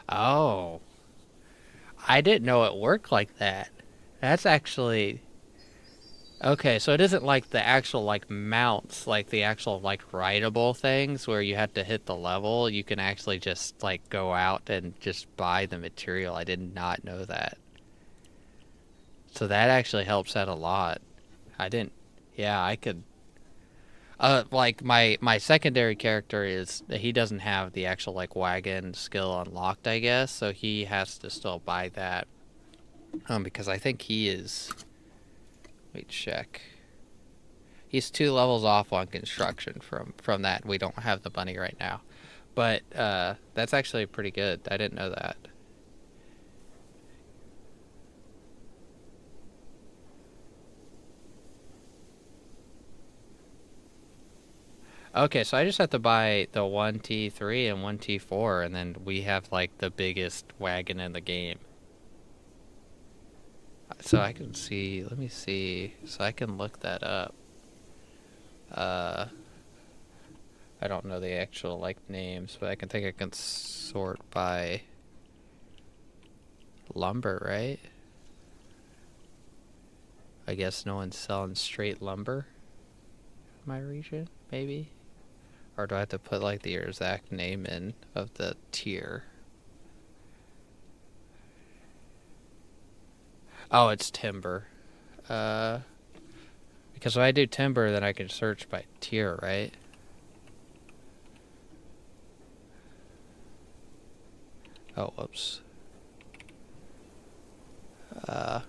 Oh. I didn't know it worked like that. That's actually... Okay, so it isn't like the actual, like, mounts, like the actual, like, rideable things where you have to hit the level. You can actually just, like, go out and just buy the material. I did not know that. So that actually helps out a lot. I didn't... Yeah, I could. Like my secondary character is he doesn't have the actual like wagon skill unlocked, I guess, so he has to still buy that. Because I think he is. Wait, check. He's 2 levels off on construction from that. We don't have the money right now, but that's actually pretty good. I didn't know that. Okay, so I just have to buy the 1T3 and 1T4, and then we have like the biggest wagon in the game. So I can see. Let me see. So I can look that up. Uh, I don't know the actual like names, but I can sort by lumber, right? I guess no one's selling straight lumber in my region, maybe? Or do I have to put like the exact name in of the tier? Oh, it's timber. Uh, because when I do timber, then I can search by tier, right? Oh, whoops.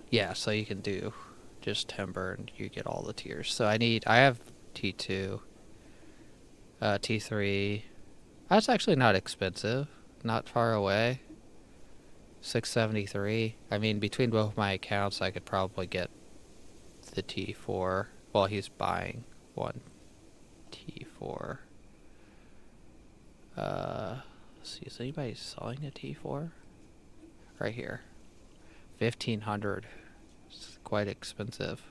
Yeah, so you can do just timber and you get all the tiers. So I have T2, T3. That's actually not expensive. Not far away. 673. I mean, between both my accounts, I could probably get the T4. Well, he's buying one T4. Let's see, is anybody selling a T4? Right here. 1,500. It's quite expensive.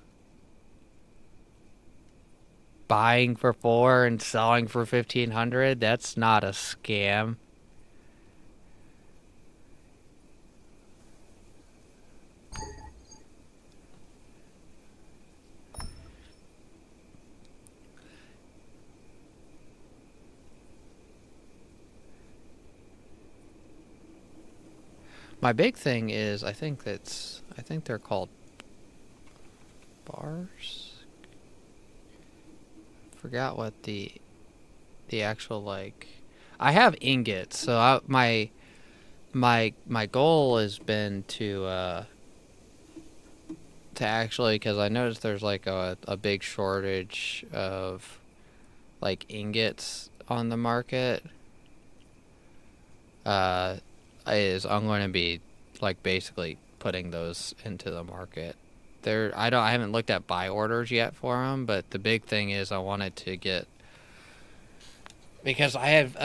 Buying for 4 and selling for 1,500? That's not a scam. My big thing is I think they're called bars. Forgot what the actual like. I have ingots, so my goal has been to actually, because I noticed there's like a big shortage of like ingots on the market. Is I'm going to be like basically putting those into the market. I haven't looked at buy orders yet for them, but the big thing is I wanted to get, because I have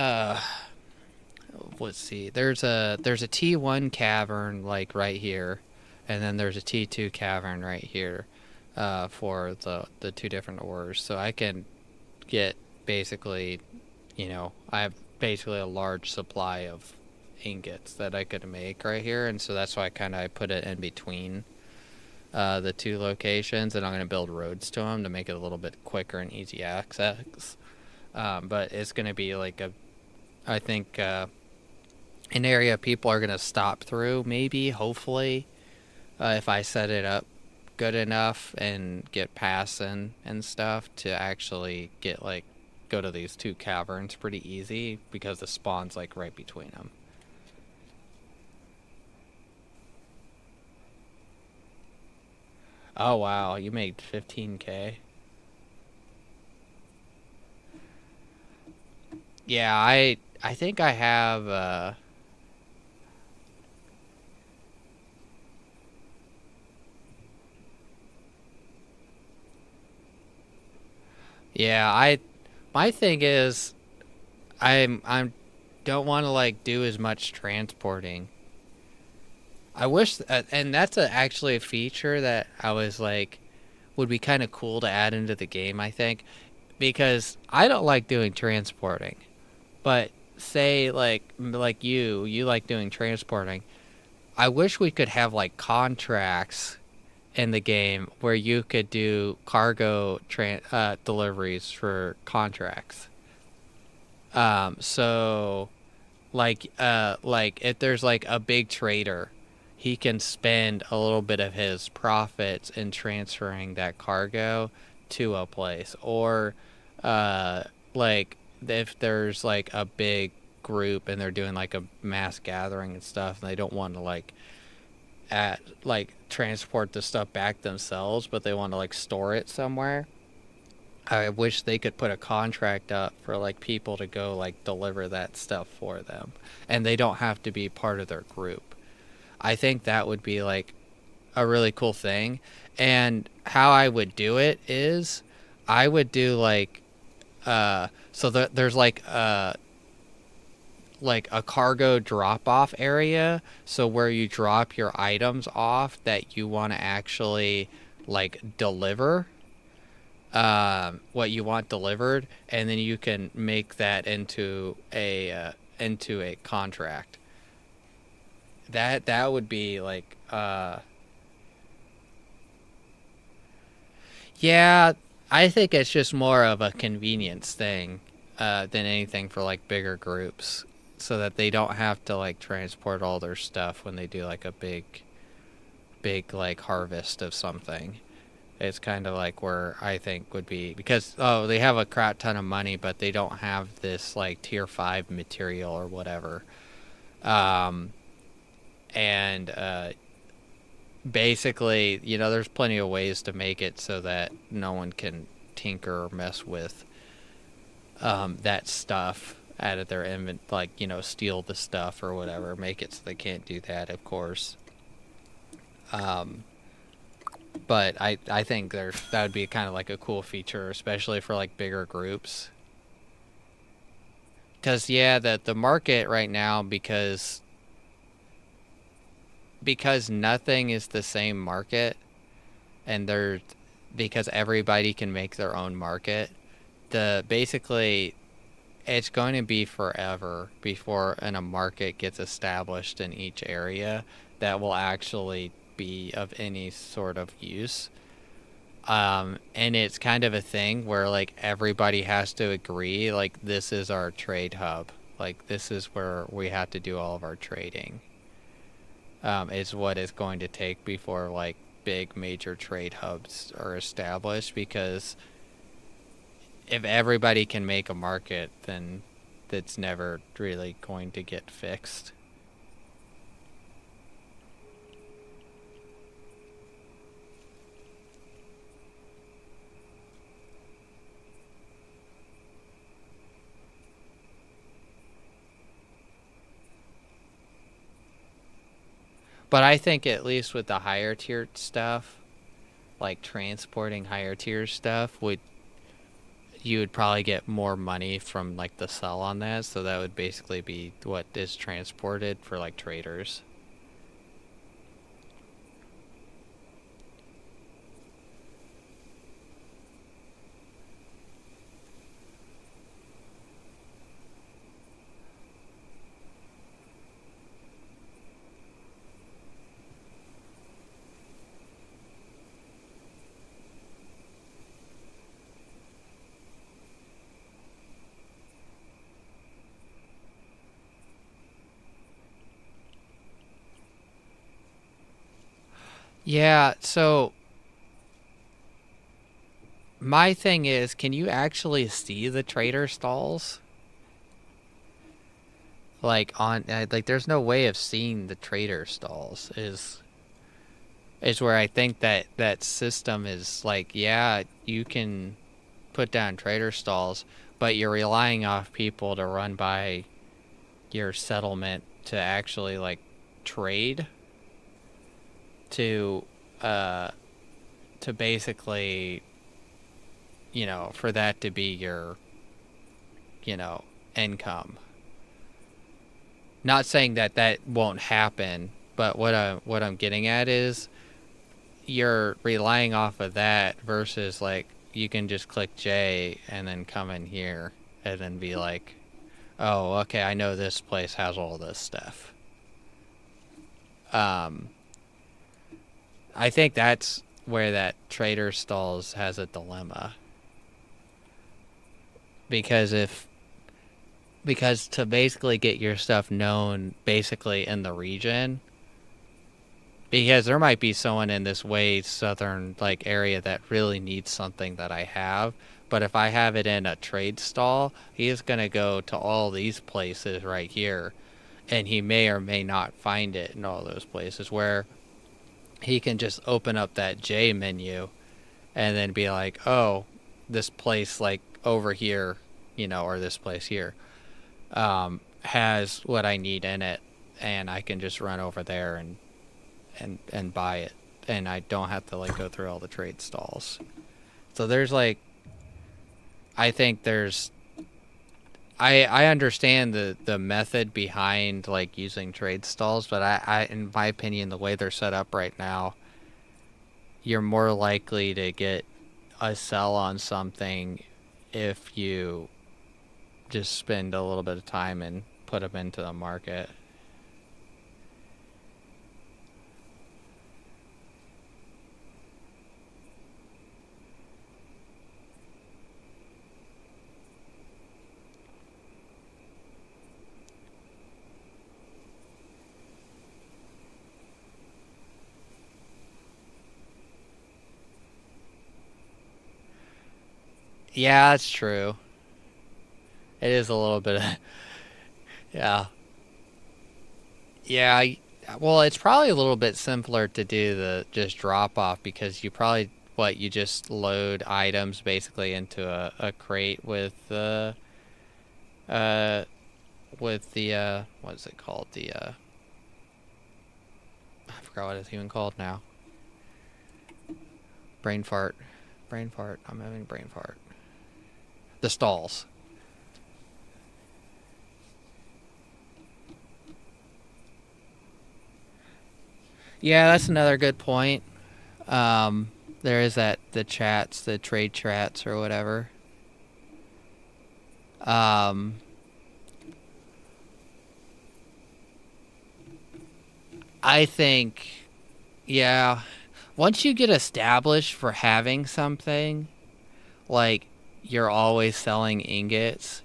let's see, there's a T1 cavern like right here, and then there's a T2 cavern right here, for the two different ores. So I can get basically, I have basically a large supply of ingots that I could make right here, and so that's why I put it in between the two locations, and I'm going to build roads to them to make it a little bit quicker and easy access. But it's going to be like I think, an area people are going to stop through, maybe, hopefully, if I set it up good enough and get passing and stuff to actually get like go to these two caverns pretty easy, because the spawn's like right between them. Oh wow, you made 15K. Yeah, I think I have yeah, I my thing is I'm don't want to like do as much transporting. I wish and that's actually a feature that I was like would be kind of cool to add into the game, I think, because I don't like doing transporting. But say like you like doing transporting. I wish we could have like contracts in the game where you could do cargo deliveries for contracts. So like if there's like a big trader, he can spend a little bit of his profits in transferring that cargo to a place, or uh, like if there's like a big group and they're doing like a mass gathering and stuff, and they don't want to like transport the stuff back themselves, but they want to like store it somewhere. I wish they could put a contract up for like people to go like deliver that stuff for them, and they don't have to be part of their group. I think that would be like a really cool thing. And how I would do it is I would do there's like a cargo drop off area, so where you drop your items off that you want to actually like deliver, what you want delivered, and then you can make that into a contract. That would be like yeah, I think it's just more of a convenience thing than anything for like bigger groups, so that they don't have to like transport all their stuff when they do like a big like harvest of something. It's kind of like where I think would be, because they have a crap ton of money, but they don't have this like tier 5 material or whatever. Um, and basically, there's plenty of ways to make it so that no one can tinker or mess with that stuff out of their like, steal the stuff or whatever. Make it so they can't do that, of course. But I think that would be kind of like a cool feature, especially for like bigger groups. Because yeah, the market right now, because nothing is the same market, and because everybody can make their own market, basically it's going to be forever before a market gets established in each area that will actually be of any sort of use. And it's kind of a thing where like everybody has to agree, like, this is our trade hub, like this is where we have to do all of our trading. Is what it's going to take before like big major trade hubs are established, because if everybody can make a market, then that's never really going to get fixed. But I think at least with the higher tier stuff, like transporting higher tier stuff, you would probably get more money from like the sell on that, so that would basically be what is transported for like traders. Yeah, so my thing is, can you actually see the trader stalls? Like there's no way of seeing the trader stalls, is where I think that system is like, yeah, you can put down trader stalls, but you're relying off people to run by your settlement to actually like trade, to uh to basically, for that to be your, you know income. Not saying that won't happen, but what I'm getting at is you're relying off of that versus like you can just click J and then come in here and then be like, oh, okay, I know this place has all this stuff. Um, I think that's where that trader stalls has a dilemma, because to basically get your stuff known basically in the region, Because there might be someone in this way southern like area that really needs something that I have. But if I have it in a trade stall, he is going to go to all these places right here. And he may or may not find it in all those places, where he can just open up that J menu and then be like, oh, this place like over here, or this place here, has what I need in it. And I can just run over there and buy it, and I don't have to like go through all the trade stalls. So there's like, I think there's, I understand the method behind like using trade stalls, but I in my opinion, the way they're set up right now, you're more likely to get a sell on something if you just spend a little bit of time and put them into the market. Yeah, that's true. It is a little bit of, yeah. Yeah, well, it's probably a little bit simpler to do the just drop off, because you probably, you just load items basically into a crate uh with the what is it called? I forgot what it's even called now. Brain fart. Brain fart. I'm having brain fart. The stalls. Yeah, that's another good point. There is the chats, the trade chats or whatever. Um, I think, yeah, once you get established for having something, like you're always selling ingots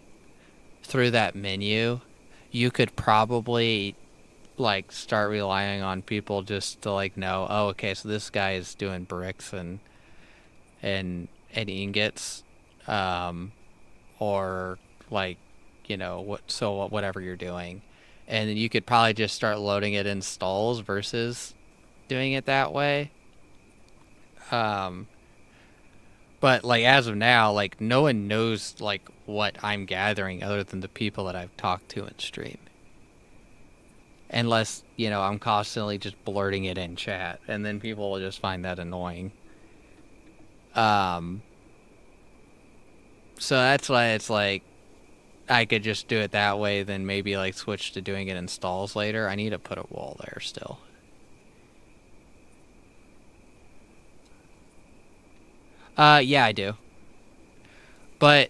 through that menu, you could probably like start relying on people just to like know, oh, okay, so this guy is doing bricks and ingots, um, or like, whatever you're doing, and then you could probably just start loading it in stalls versus doing it that way. Um, but like as of now, like no one knows like what I'm gathering other than the people that I've talked to in stream. Unless, I'm constantly just blurting it in chat, and then people will just find that annoying. Um, so that's why it's like, I could just do it that way, then maybe like switch to doing it in stalls later. I need to put a wall there still. Yeah, I do. But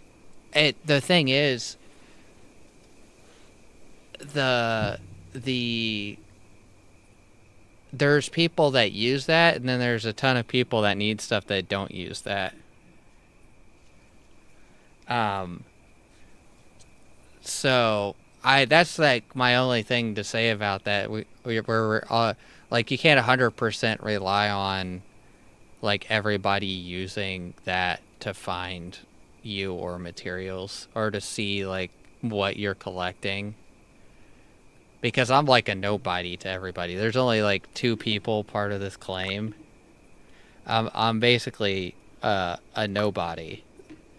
the thing is, the the there's people that use that, and then there's a ton of people that need stuff that don't use that. Um, so that's like my only thing to say about that. We're like, you can't 100% rely on like everybody using that to find you or materials, or to see like what you're collecting, because I'm like a nobody to everybody. There's only like two people part of this claim. I'm basically a nobody,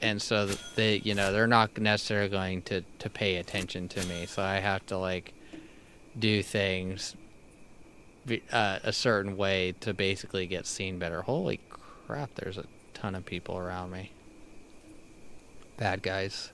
and so they're not necessarily going to pay attention to me. So I have to like do things a certain way to basically get seen better. Holy crap! There's a ton of people around me. Bad guys.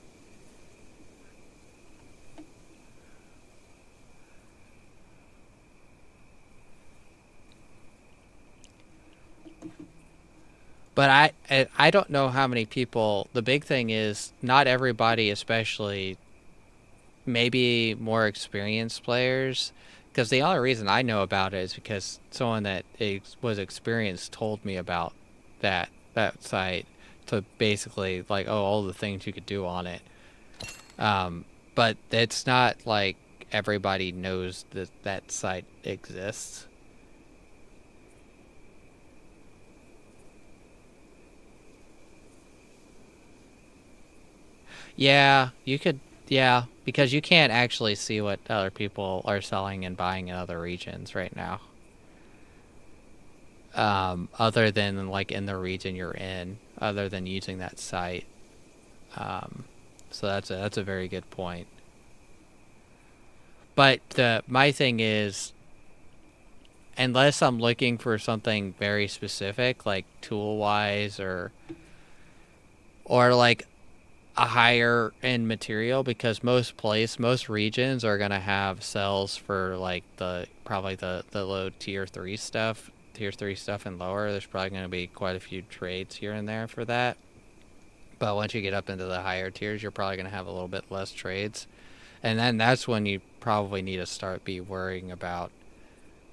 But I don't know how many people. The big thing is not everybody, especially maybe more experienced players, because the only reason I know about it is because someone that was experienced told me about that site, to basically like, oh, all the things you could do on it. But it's not like everybody knows that site exists. Yeah, you could. Yeah, because you can't actually see what other people are selling and buying in other regions right now. Other than like in the region you're in, other than using that site. Um, so that's a very good point. But my thing is, unless I'm looking for something very specific, like tool wise or like a higher end material, because most regions are gonna have sales for like probably the low tier three stuff and lower. There's probably gonna be quite a few trades here and there for that. But once you get up into the higher tiers, you're probably gonna have a little bit less trades, and then that's when you probably need to start be worrying about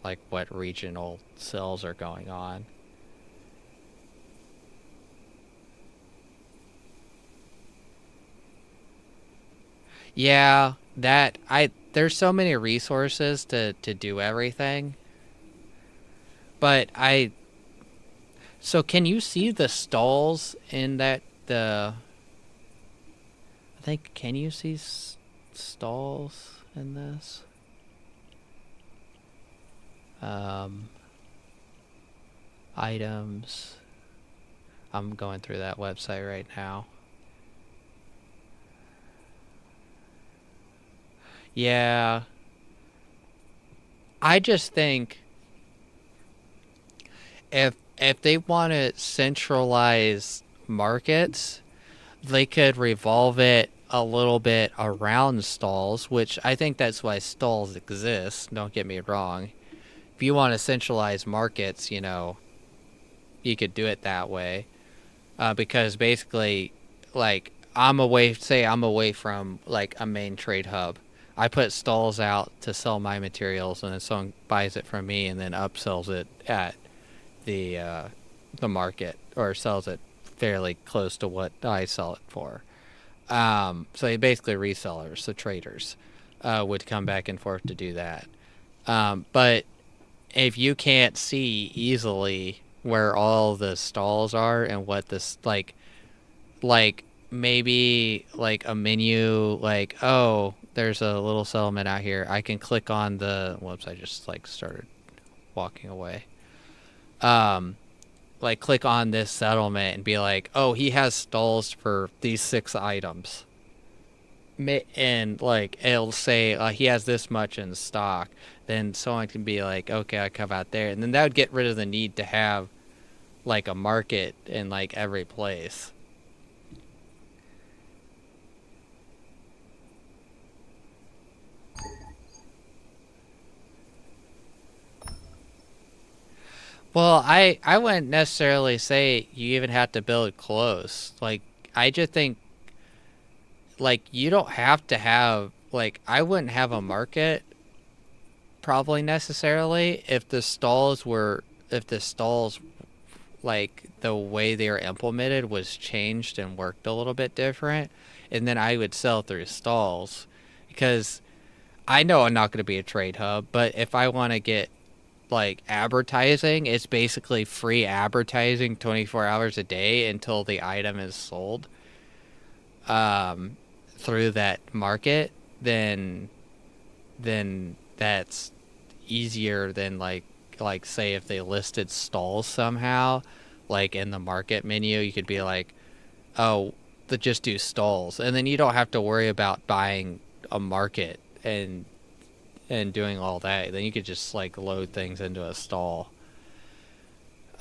like what regional sales are going on. Yeah, that I there's so many resources to do everything, but so can you see the stalls in that the I think can you see stalls in this? Um, items. I'm going through that website right now. Yeah, I just think if they want to centralize markets, they could revolve it a little bit around stalls, which I think that's why stalls exist. Don't get me wrong. If you want to centralize markets, you could do it that way. Because basically, like, I'm away from like a main trade hub. I put stalls out to sell my materials, and then someone buys it from me and then upsells it at the uh, the market or sells it fairly close to what I sell it for. So basically resellers, so traders, would come back and forth to do that. But if you can't see easily where all the stalls are and what this like maybe like a menu, like, oh, there's a little settlement out here, I can click on the whoops, I just like started walking away. Um, like click on this settlement and be like, oh, he has stalls for these 6 items, and like it'll say he has this much in stock. Then someone can be like, okay, I come out there, and then that would get rid of the need to have like a market in like every place. Well, I wouldn't necessarily say you even have to build close. Like, I just think like you don't have to have like I wouldn't have a market probably necessarily if the stalls like the way they are implemented was changed and worked a little bit different, and then I would sell through stalls because I know I'm not going to be a trade hub, but if I want to get like advertising, it's basically free advertising 24 hours a day until the item is sold um, through that market, then that's easier than like say if they listed stalls somehow, like in the market menu, you could be like, oh, just do stalls, and then you don't have to worry about buying a market and doing all that. Then you could just like load things into a stall.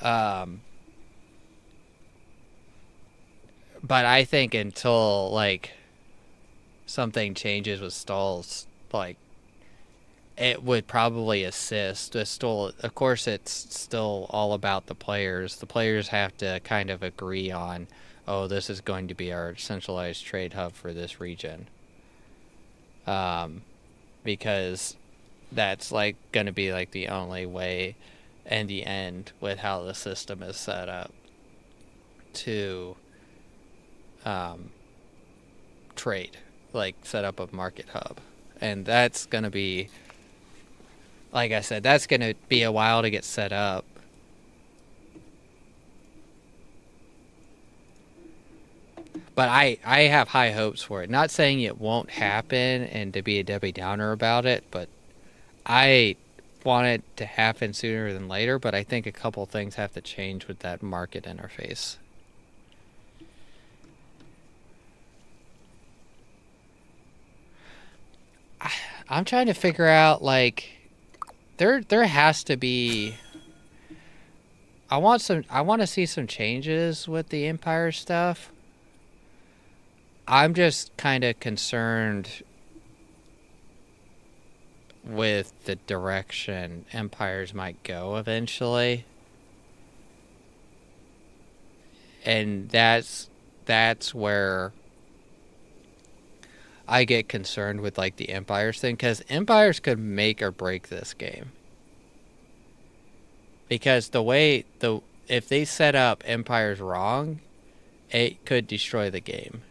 Um, but I think until like something changes with stalls, like it would probably assist. It's still, of course, it's still all about the players. The players have to kind of agree on, oh, this is going to be our centralized trade hub for this region, um, because that's like going to be like the only way in the end with how the system is set up to um, trade, like set up a market hub, and that's going to be, like I said, that's going to be a while to get set up. But I have high hopes for it. Not saying it won't happen and to be a Debbie Downer about it, but I want it to happen sooner than later. But I think a couple things have to change with that market interface. I'm trying to figure out, like, there has to be. I want to see some changes with the Empire stuff. I'm just kind of concerned with the direction Empires might go eventually. And that's where I get concerned with, like, the Empires thing, because Empires could make or break this game. Because if they set up Empires wrong, it could destroy the game.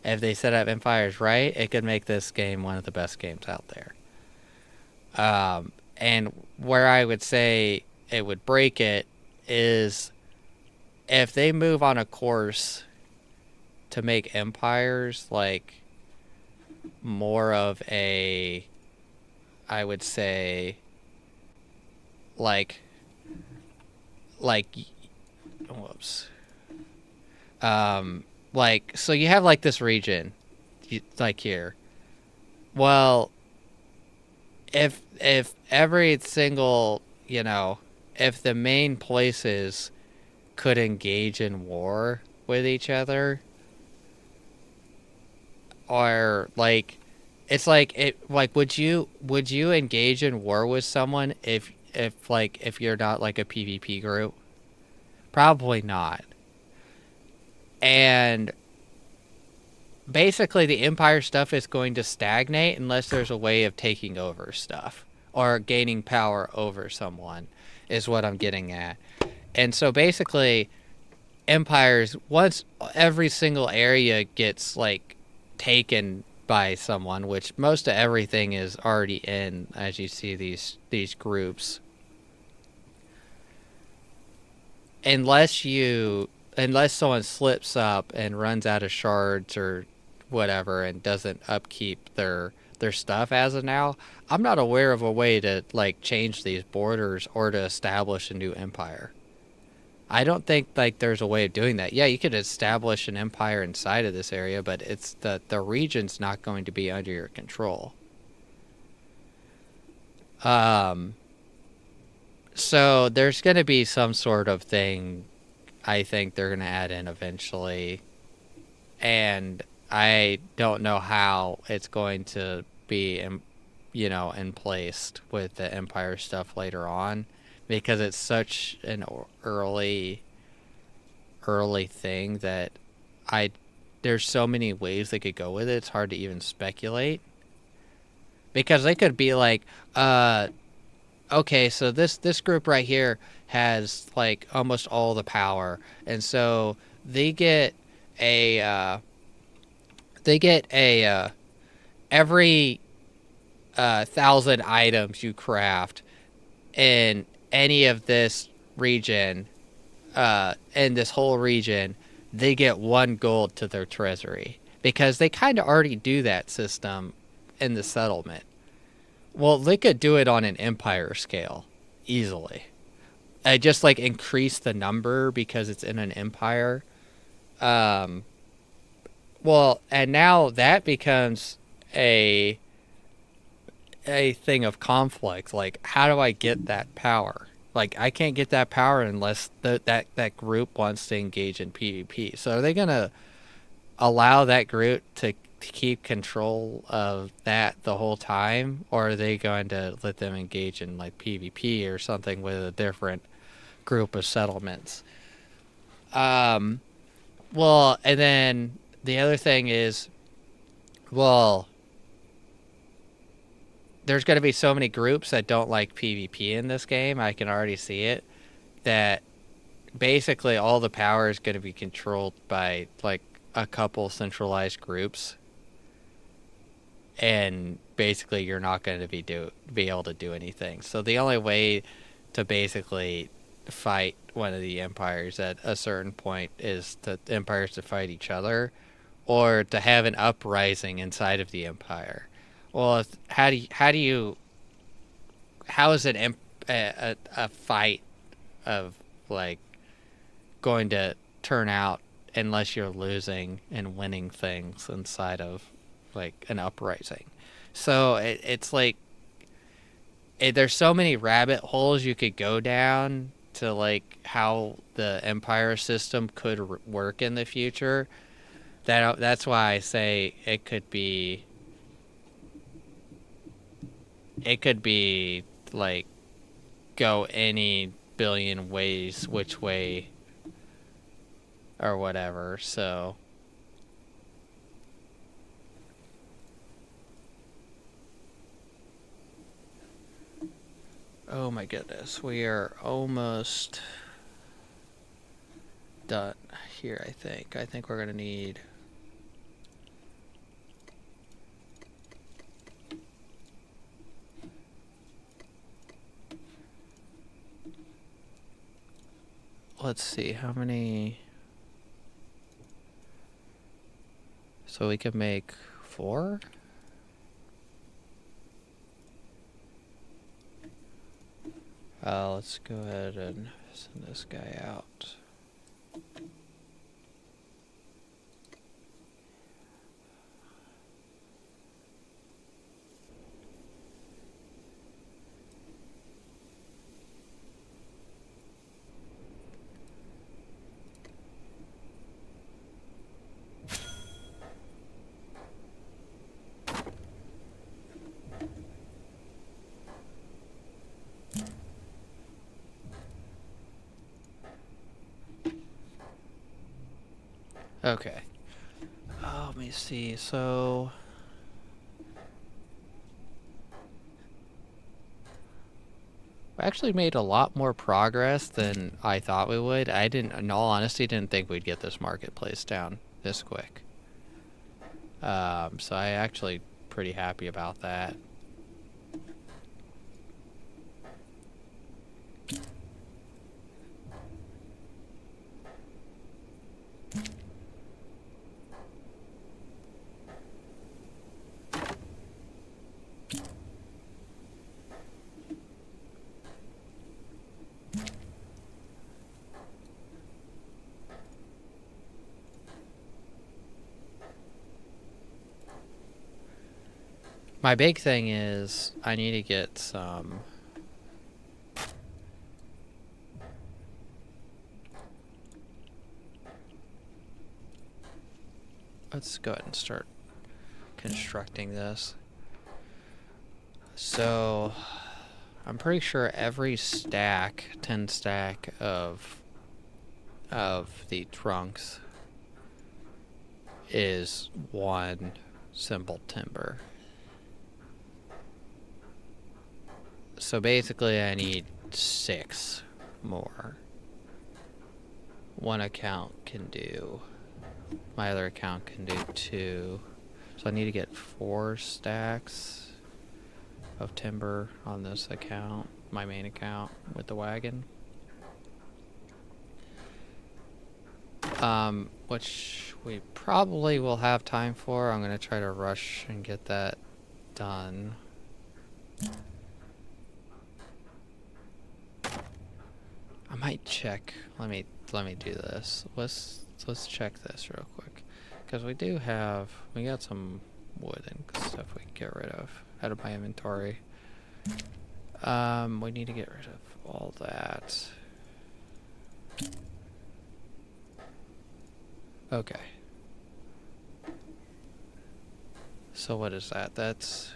If they set up Empires right, it could make this game one of the best games out there. And where I would say it would break it is if they move on a course to make Empires, like, more of a, I would say, like, whoops. Like, so you have, like, this region, like here. Well, if every single, if the main places could engage in war with each other, or, like, it's like, would you engage in war with someone if you're not, like, a PvP group? Probably not. And basically the Empire stuff is going to stagnate unless there's a way of taking over stuff or gaining power over someone, is what I'm getting at. And so basically Empires, once every single area gets, like, taken by someone, which most of everything is already in, as you see these groups, unless someone slips up and runs out of shards or whatever and doesn't upkeep their stuff as of now, I'm not aware of a way to, like, change these borders or to establish a new empire. I don't think, like, there's a way of doing that. Yeah, you could establish an empire inside of this area, but it's the region's not going to be under your control. So there's going to be some sort of thing I think they're going to add in eventually, and I don't know how it's going to be, in place with the Empire stuff later on, because it's such an early thing that there's so many ways they could go with it. It's hard to even speculate, because they could be like, okay, so this group right here has, like, almost all the power, and so they get a every 1,000 items you craft in any of this region, in this whole region, they get 1 gold to their treasury, because they kind of already do that system in the settlement. Well, they could do it on an empire scale easily. Just, like, increase the number because it's in an empire. Well, and now that becomes a thing of conflict. Like, how do I get that power? Like, I can't get that power unless that group wants to engage in PvP. So are they going to allow that group to keep control of that the whole time? Or are they going to let them engage in, like, PvP or something with a different group of settlements? Well, and then the other thing is, well, there's going to be so many groups that don't like PvP in this game. I can already see it. That basically all the power is going to be controlled by, like, a couple centralized groups. And basically you're not going to be able to do anything. So the only way to basically fight one of the empires at a certain point is the empires to fight each other, or to have an uprising inside of the empire. Well, how is a fight of like going to turn out unless you're losing and winning things inside of like an uprising? So it's like there's so many rabbit holes you could go down to like how the empire system could work in the future. That's why I say it could be like go any billion ways which way or whatever. So oh my goodness, we are almost done here. I think we're gonna need let's see how many. So we could make 4. Let's go ahead and send this guy out. Okay. Oh, let me see. So we actually made a lot more progress than I thought we would. I didn't, in all honesty, didn't think we'd get this marketplace down this quick. So I actually pretty happy about that. My big thing is I need to get some. Let's go ahead and start constructing this. So I'm pretty sure every 10 stack of the trunks is 1 simple timber. So basically I need 6 more. One account can do, my other account can do 2. So I need to get 4 stacks of timber on this account, my main account with the wagon. Which we probably will have time for. I'm gonna try to rush and get that done. I might check. Let me do this. Let's check this real quick, because we got some wood and stuff we can get rid of out of my inventory. We need to get rid of all that. Okay. So what is that? That's,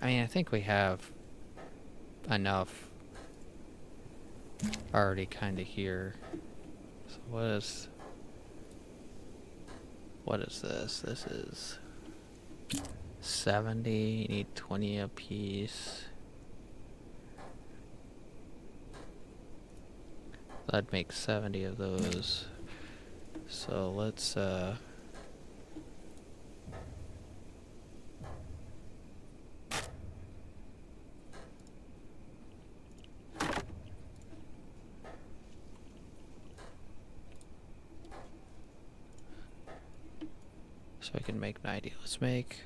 I mean, I think we have enough already kind of here. So what is this? This is 70. You need 20 a piece. That'd make 70 of those. So let's we can make 90. Let's make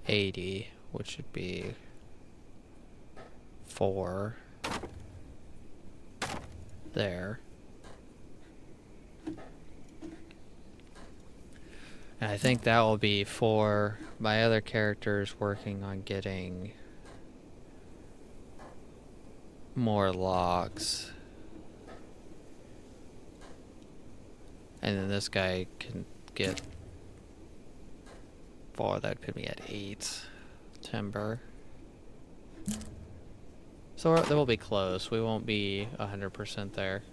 80, which should be 4 there. And I think that will be for my other characters working on getting more logs. And then this guy can get 4. That'd put me at 8 timber. So that will be close. We won't be 100% there.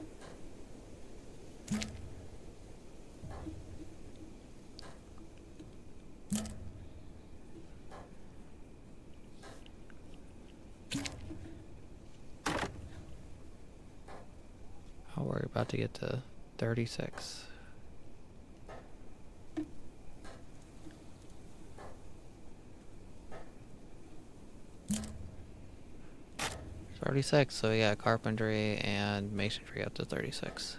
Oh, we're about to get to 36. 36, so we got carpentry and masonry up to 36.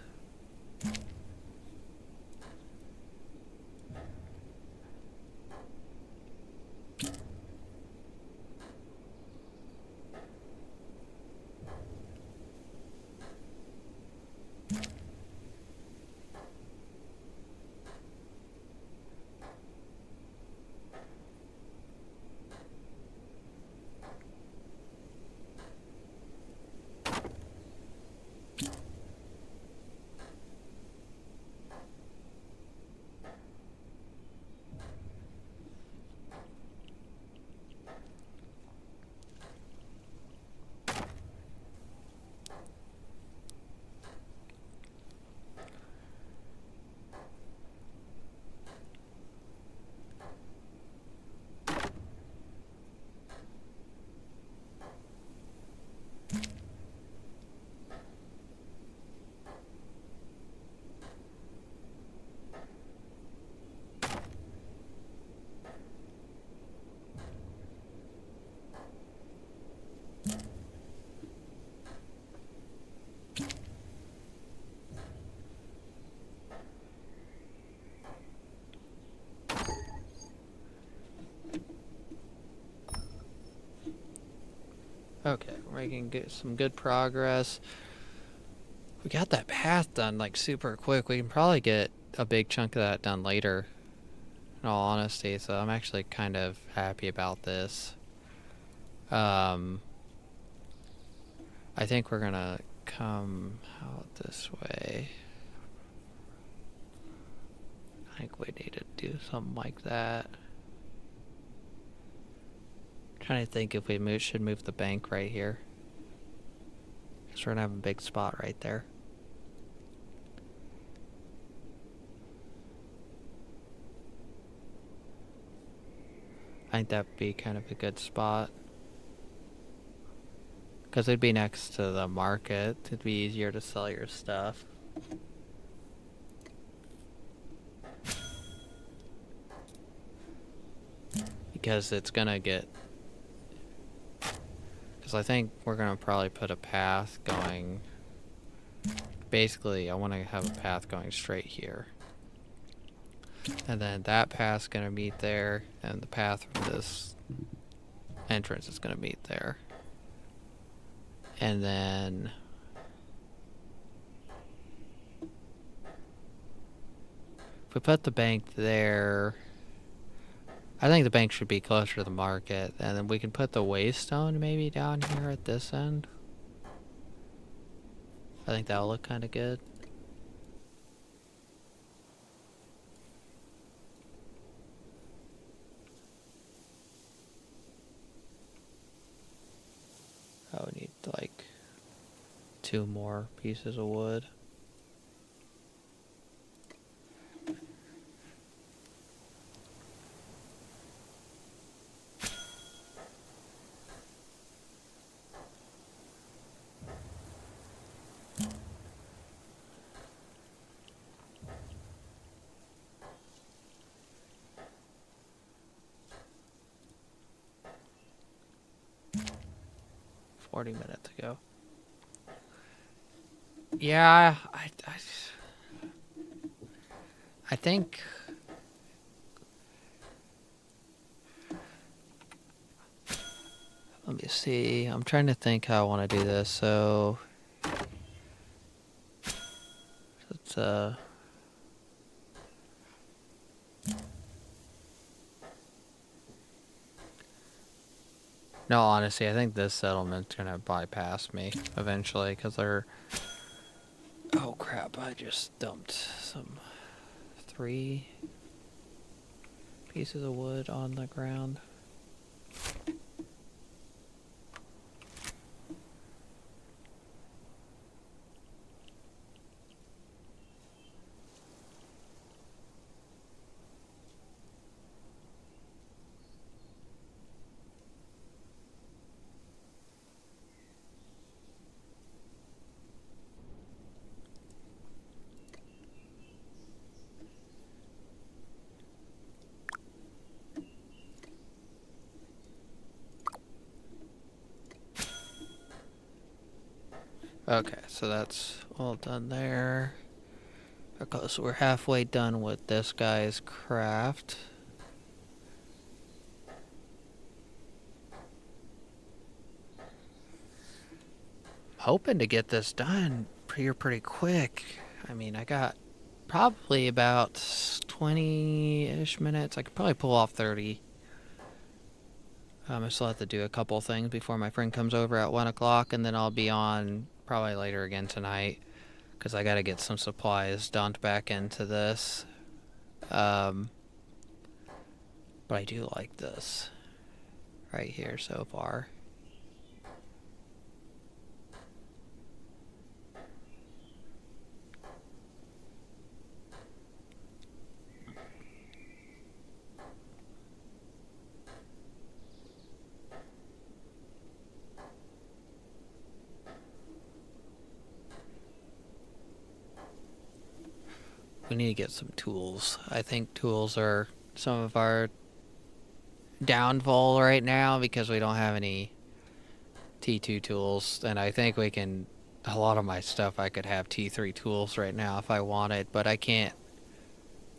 Okay, we're making some good progress. We got that path done like super quick. We can probably get a big chunk of that done later, in all honesty, so I'm actually kind of happy about this. I think we're gonna come out this way. I think we need to do something like that. Trying to think if we should move the bank right here. Because we're gonna have a big spot right there. I think that'd be kind of a good spot. Because it'd be next to the market. It'd be easier to sell your stuff. Because it's gonna get... Because I think we're gonna probably put a path going... Basically, I want to have a path going straight here. And then that path's gonna meet there, and the path from this entrance is gonna meet there. And then... If we put the bank there... I think the bank should be closer to the market, and then we can put the waystone maybe down here at this end. I think that'll look kind of good. I would need like 2 more pieces of wood. Minutes ago. Yeah, I think see. I'm trying to think how I want to do this. So it's no, honestly, I think this settlement's gonna bypass me eventually because they're. Oh crap! I just dumped some 3 pieces of wood on the ground. Okay, so that's all done there. Okay, so we're halfway done with this guy's craft. Hoping to get this done pretty quick. I mean, I got probably about 20-ish minutes. I could probably pull off 30. I still have to do a couple things before my friend comes over at 1 o'clock, and then I'll be on probably later again tonight because I got to get some supplies dumped back into this. But I do like this right here so far. We need to get some tools. I think tools are some of our downfall right now because we don't have any T2 tools, and I think we can. A lot of my stuff I could have T3 tools right now if I wanted, but I can't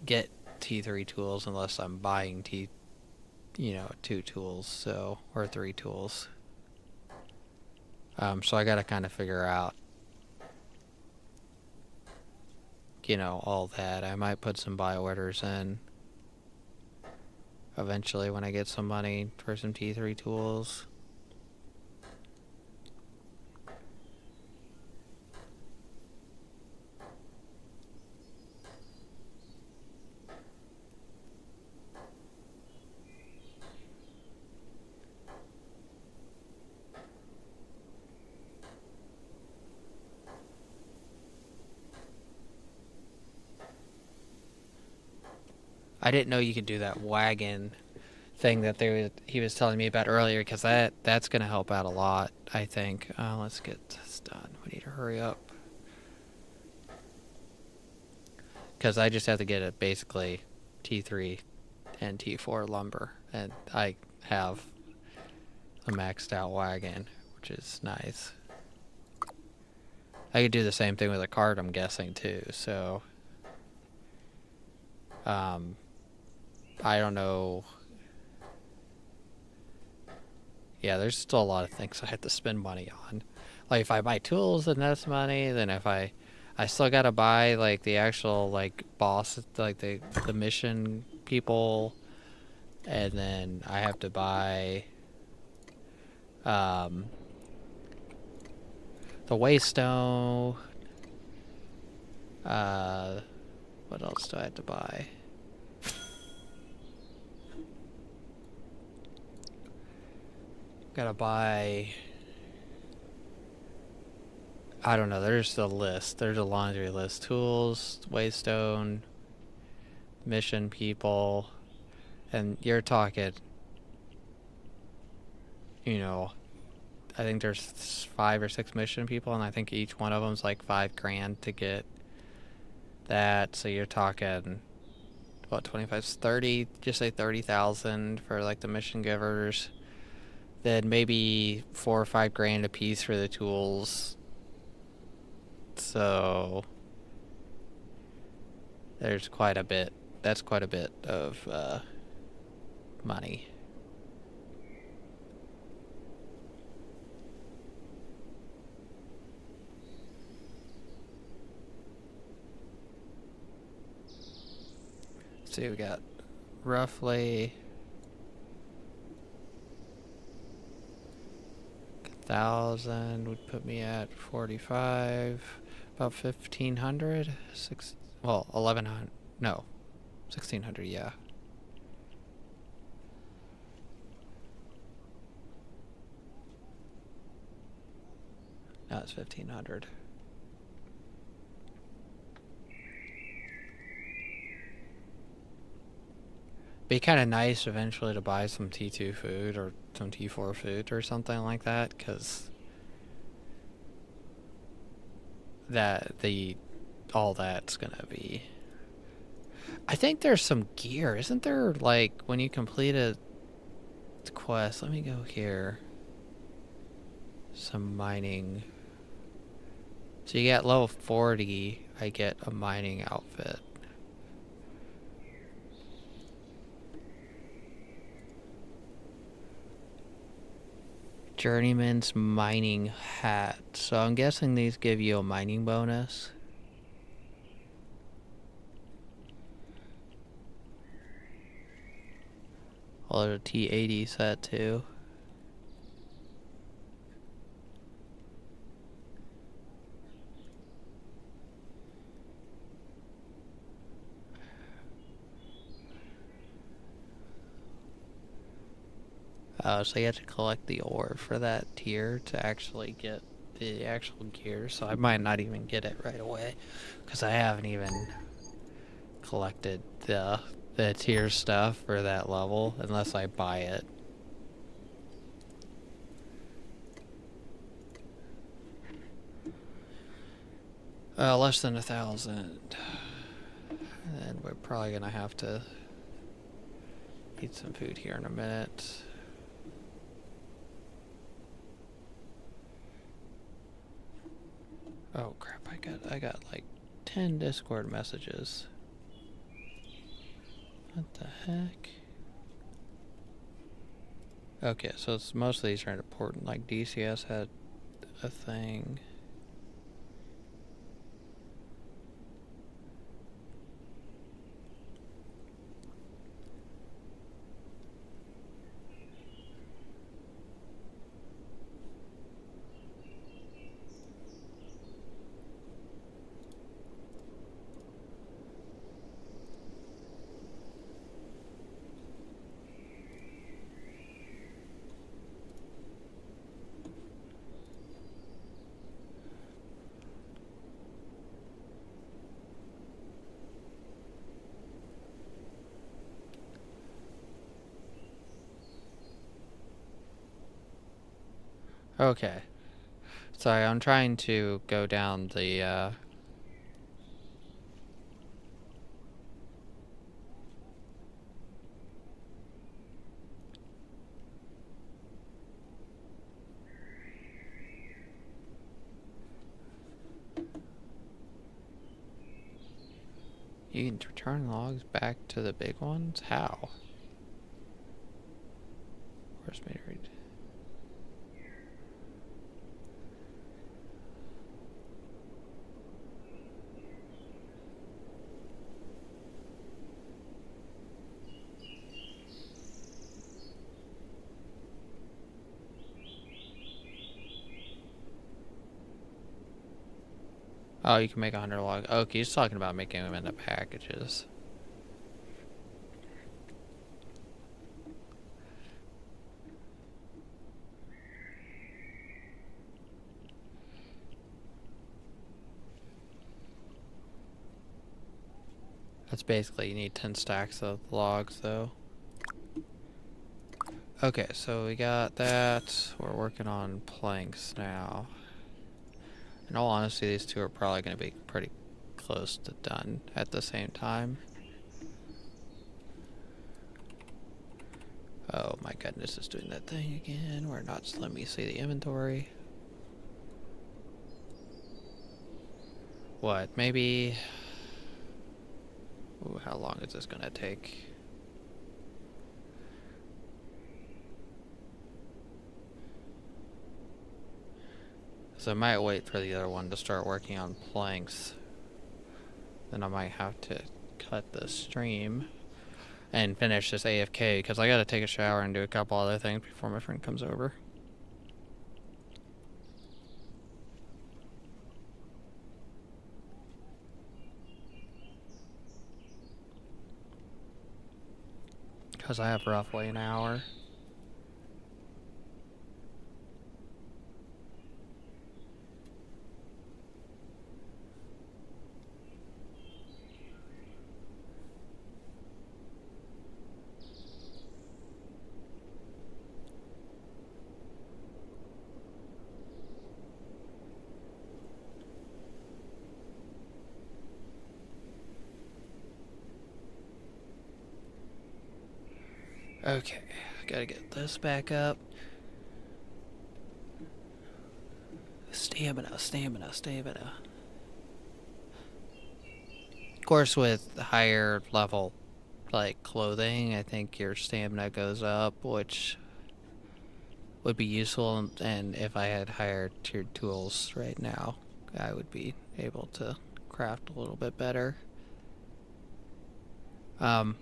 get T3 tools unless I'm buying 2 tools, so, or 3 tools. So I gotta kind of figure out, all that. I might put some buy orders in eventually when I get some money for some T3 tools. I didn't know you could do that wagon thing that he was telling me about earlier, because that's going to help out a lot, I think. Let's get this done. We need to hurry up. Because I just have to get it basically T3 and T4 lumber, and I have a maxed out wagon, which is nice. I could do the same thing with a cart, I'm guessing, too, so I don't know. Yeah, there's still a lot of things I have to spend money on. Like, if I buy tools, then that's money. Then if I still gotta buy, like, the actual, like, boss, like, the mission people. And then I have to buy, the waystone. What else do I have to buy? Gotta buy, I don't know, there's the list. There's a laundry list. Tools, waystone, mission people, and you're talking, I think there's 5 or 6 mission people, and I think each one of them's like $5,000 to get that. So you're talking, what, 25, 30, just say 30,000 for like the mission givers. Then maybe 4 or 5 grand a piece for the tools. So there's quite a bit. That's quite a bit of money. see, we got roughly 1,000 would put me at 45, about 1,500, well, 1,100, no, 1,600, yeah. Now it's 1,500. Be kind of nice eventually to buy some T2 food or some T4 food or something like that, because all that's gonna be. I think there's some gear, isn't there? Like when you complete a quest, let me go here. Some mining. So you get level 40, I get a mining outfit. Journeyman's mining hat. So I'm guessing these give you a mining bonus. Well, there's a T80 set too. Oh, so you have to collect the ore for that tier to actually get the actual gear, so I might not even get it right away, because I haven't even collected the tier stuff for that level, unless I buy it. Less than 1,000. And we're probably gonna have to eat some food here in a minute. Oh crap, I got like 10 Discord messages. What the heck? Okay, so it's most of these are important, like DCS had a thing. Okay. Sorry, I'm trying to go down the, You can return logs back to the big ones? How? Where's me to read? Oh, you can make 100 logs. Okay, he's talking about making them into packages. That's basically, you need 10 stacks of logs, though. Okay, so we got that. We're working on planks now. In all honesty, these two are probably going to be pretty close to done at the same time. Oh my goodness, it's doing that thing again. We're not letting me see the inventory. What, maybe... Ooh, how long is this going to take? So I might wait for the other one to start working on planks. Then I might have to cut the stream. and finish this AFK because I gotta take a shower and do a couple other things before my friend comes over. Because I have roughly an hour. Okay, gotta get this back up. Stamina, stamina, stamina. Of course, with higher level, like, clothing, I think your stamina goes up, which would be useful, and if I had higher tiered tools right now, I would be able to craft a little bit better.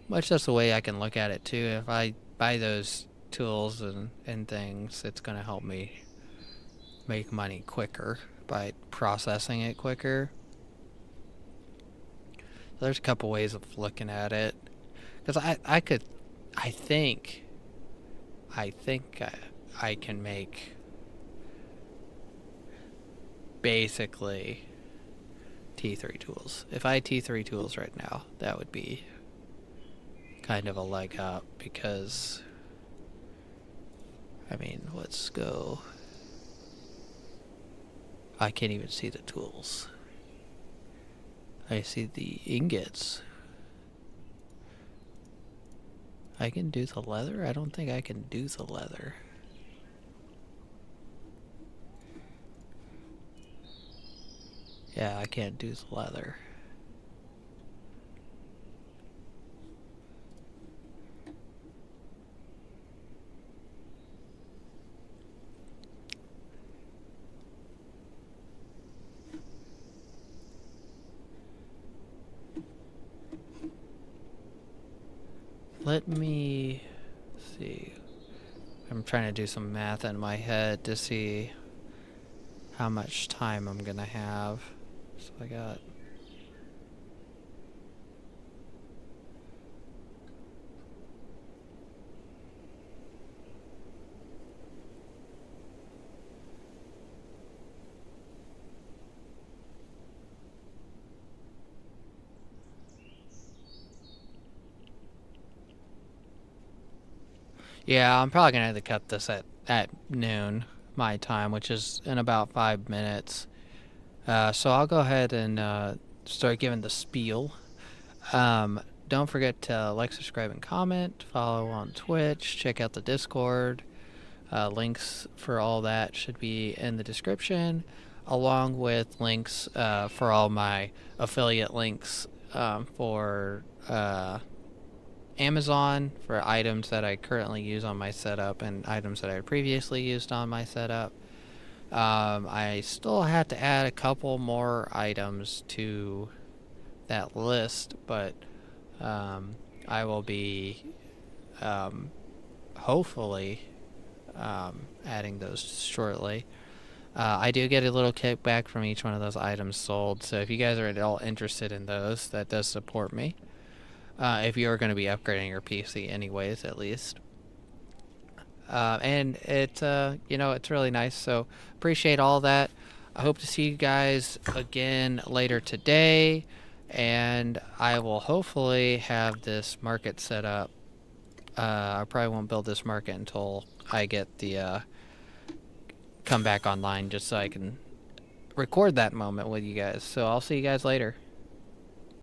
Which is the way I can look at it too. If I buy those tools and things, it's going to help me make money quicker by processing it quicker. So there's a couple ways of looking at it. Because I think I can make basically T3 tools. If I had T3 tools right now, that would be kind of a leg up, because I mean, let's go. I can't even see the tools. I see the ingots. I can do the leather? I don't think I can do the leather. Yeah, I can't do the leather. Let me see. I'm trying to do some math in my head to see how much time I'm gonna have. So I got... Yeah, I'm probably gonna have to cut this at noon my time, which is in about 5 minutes. So I'll go ahead and start giving the spiel. Don't forget to like, subscribe, and comment. Follow on Twitch. Check out the Discord. Links for all that should be in the description, along with links for all my affiliate links for Amazon, for items that I currently use on my setup and items that I previously used on my setup. I still have to add a couple more items to that list, but I will be hopefully adding those shortly. I do get a little kickback from each one of those items sold, so if you guys are at all interested in those, that does support me. If you're going to be upgrading your PC anyways, at least. And it, you know, it's really nice, so appreciate all that. I hope to see you guys again later today, and I will hopefully have this market set up. I probably won't build this market until I get the come back online, just so I can record that moment with you guys. So I'll see you guys later.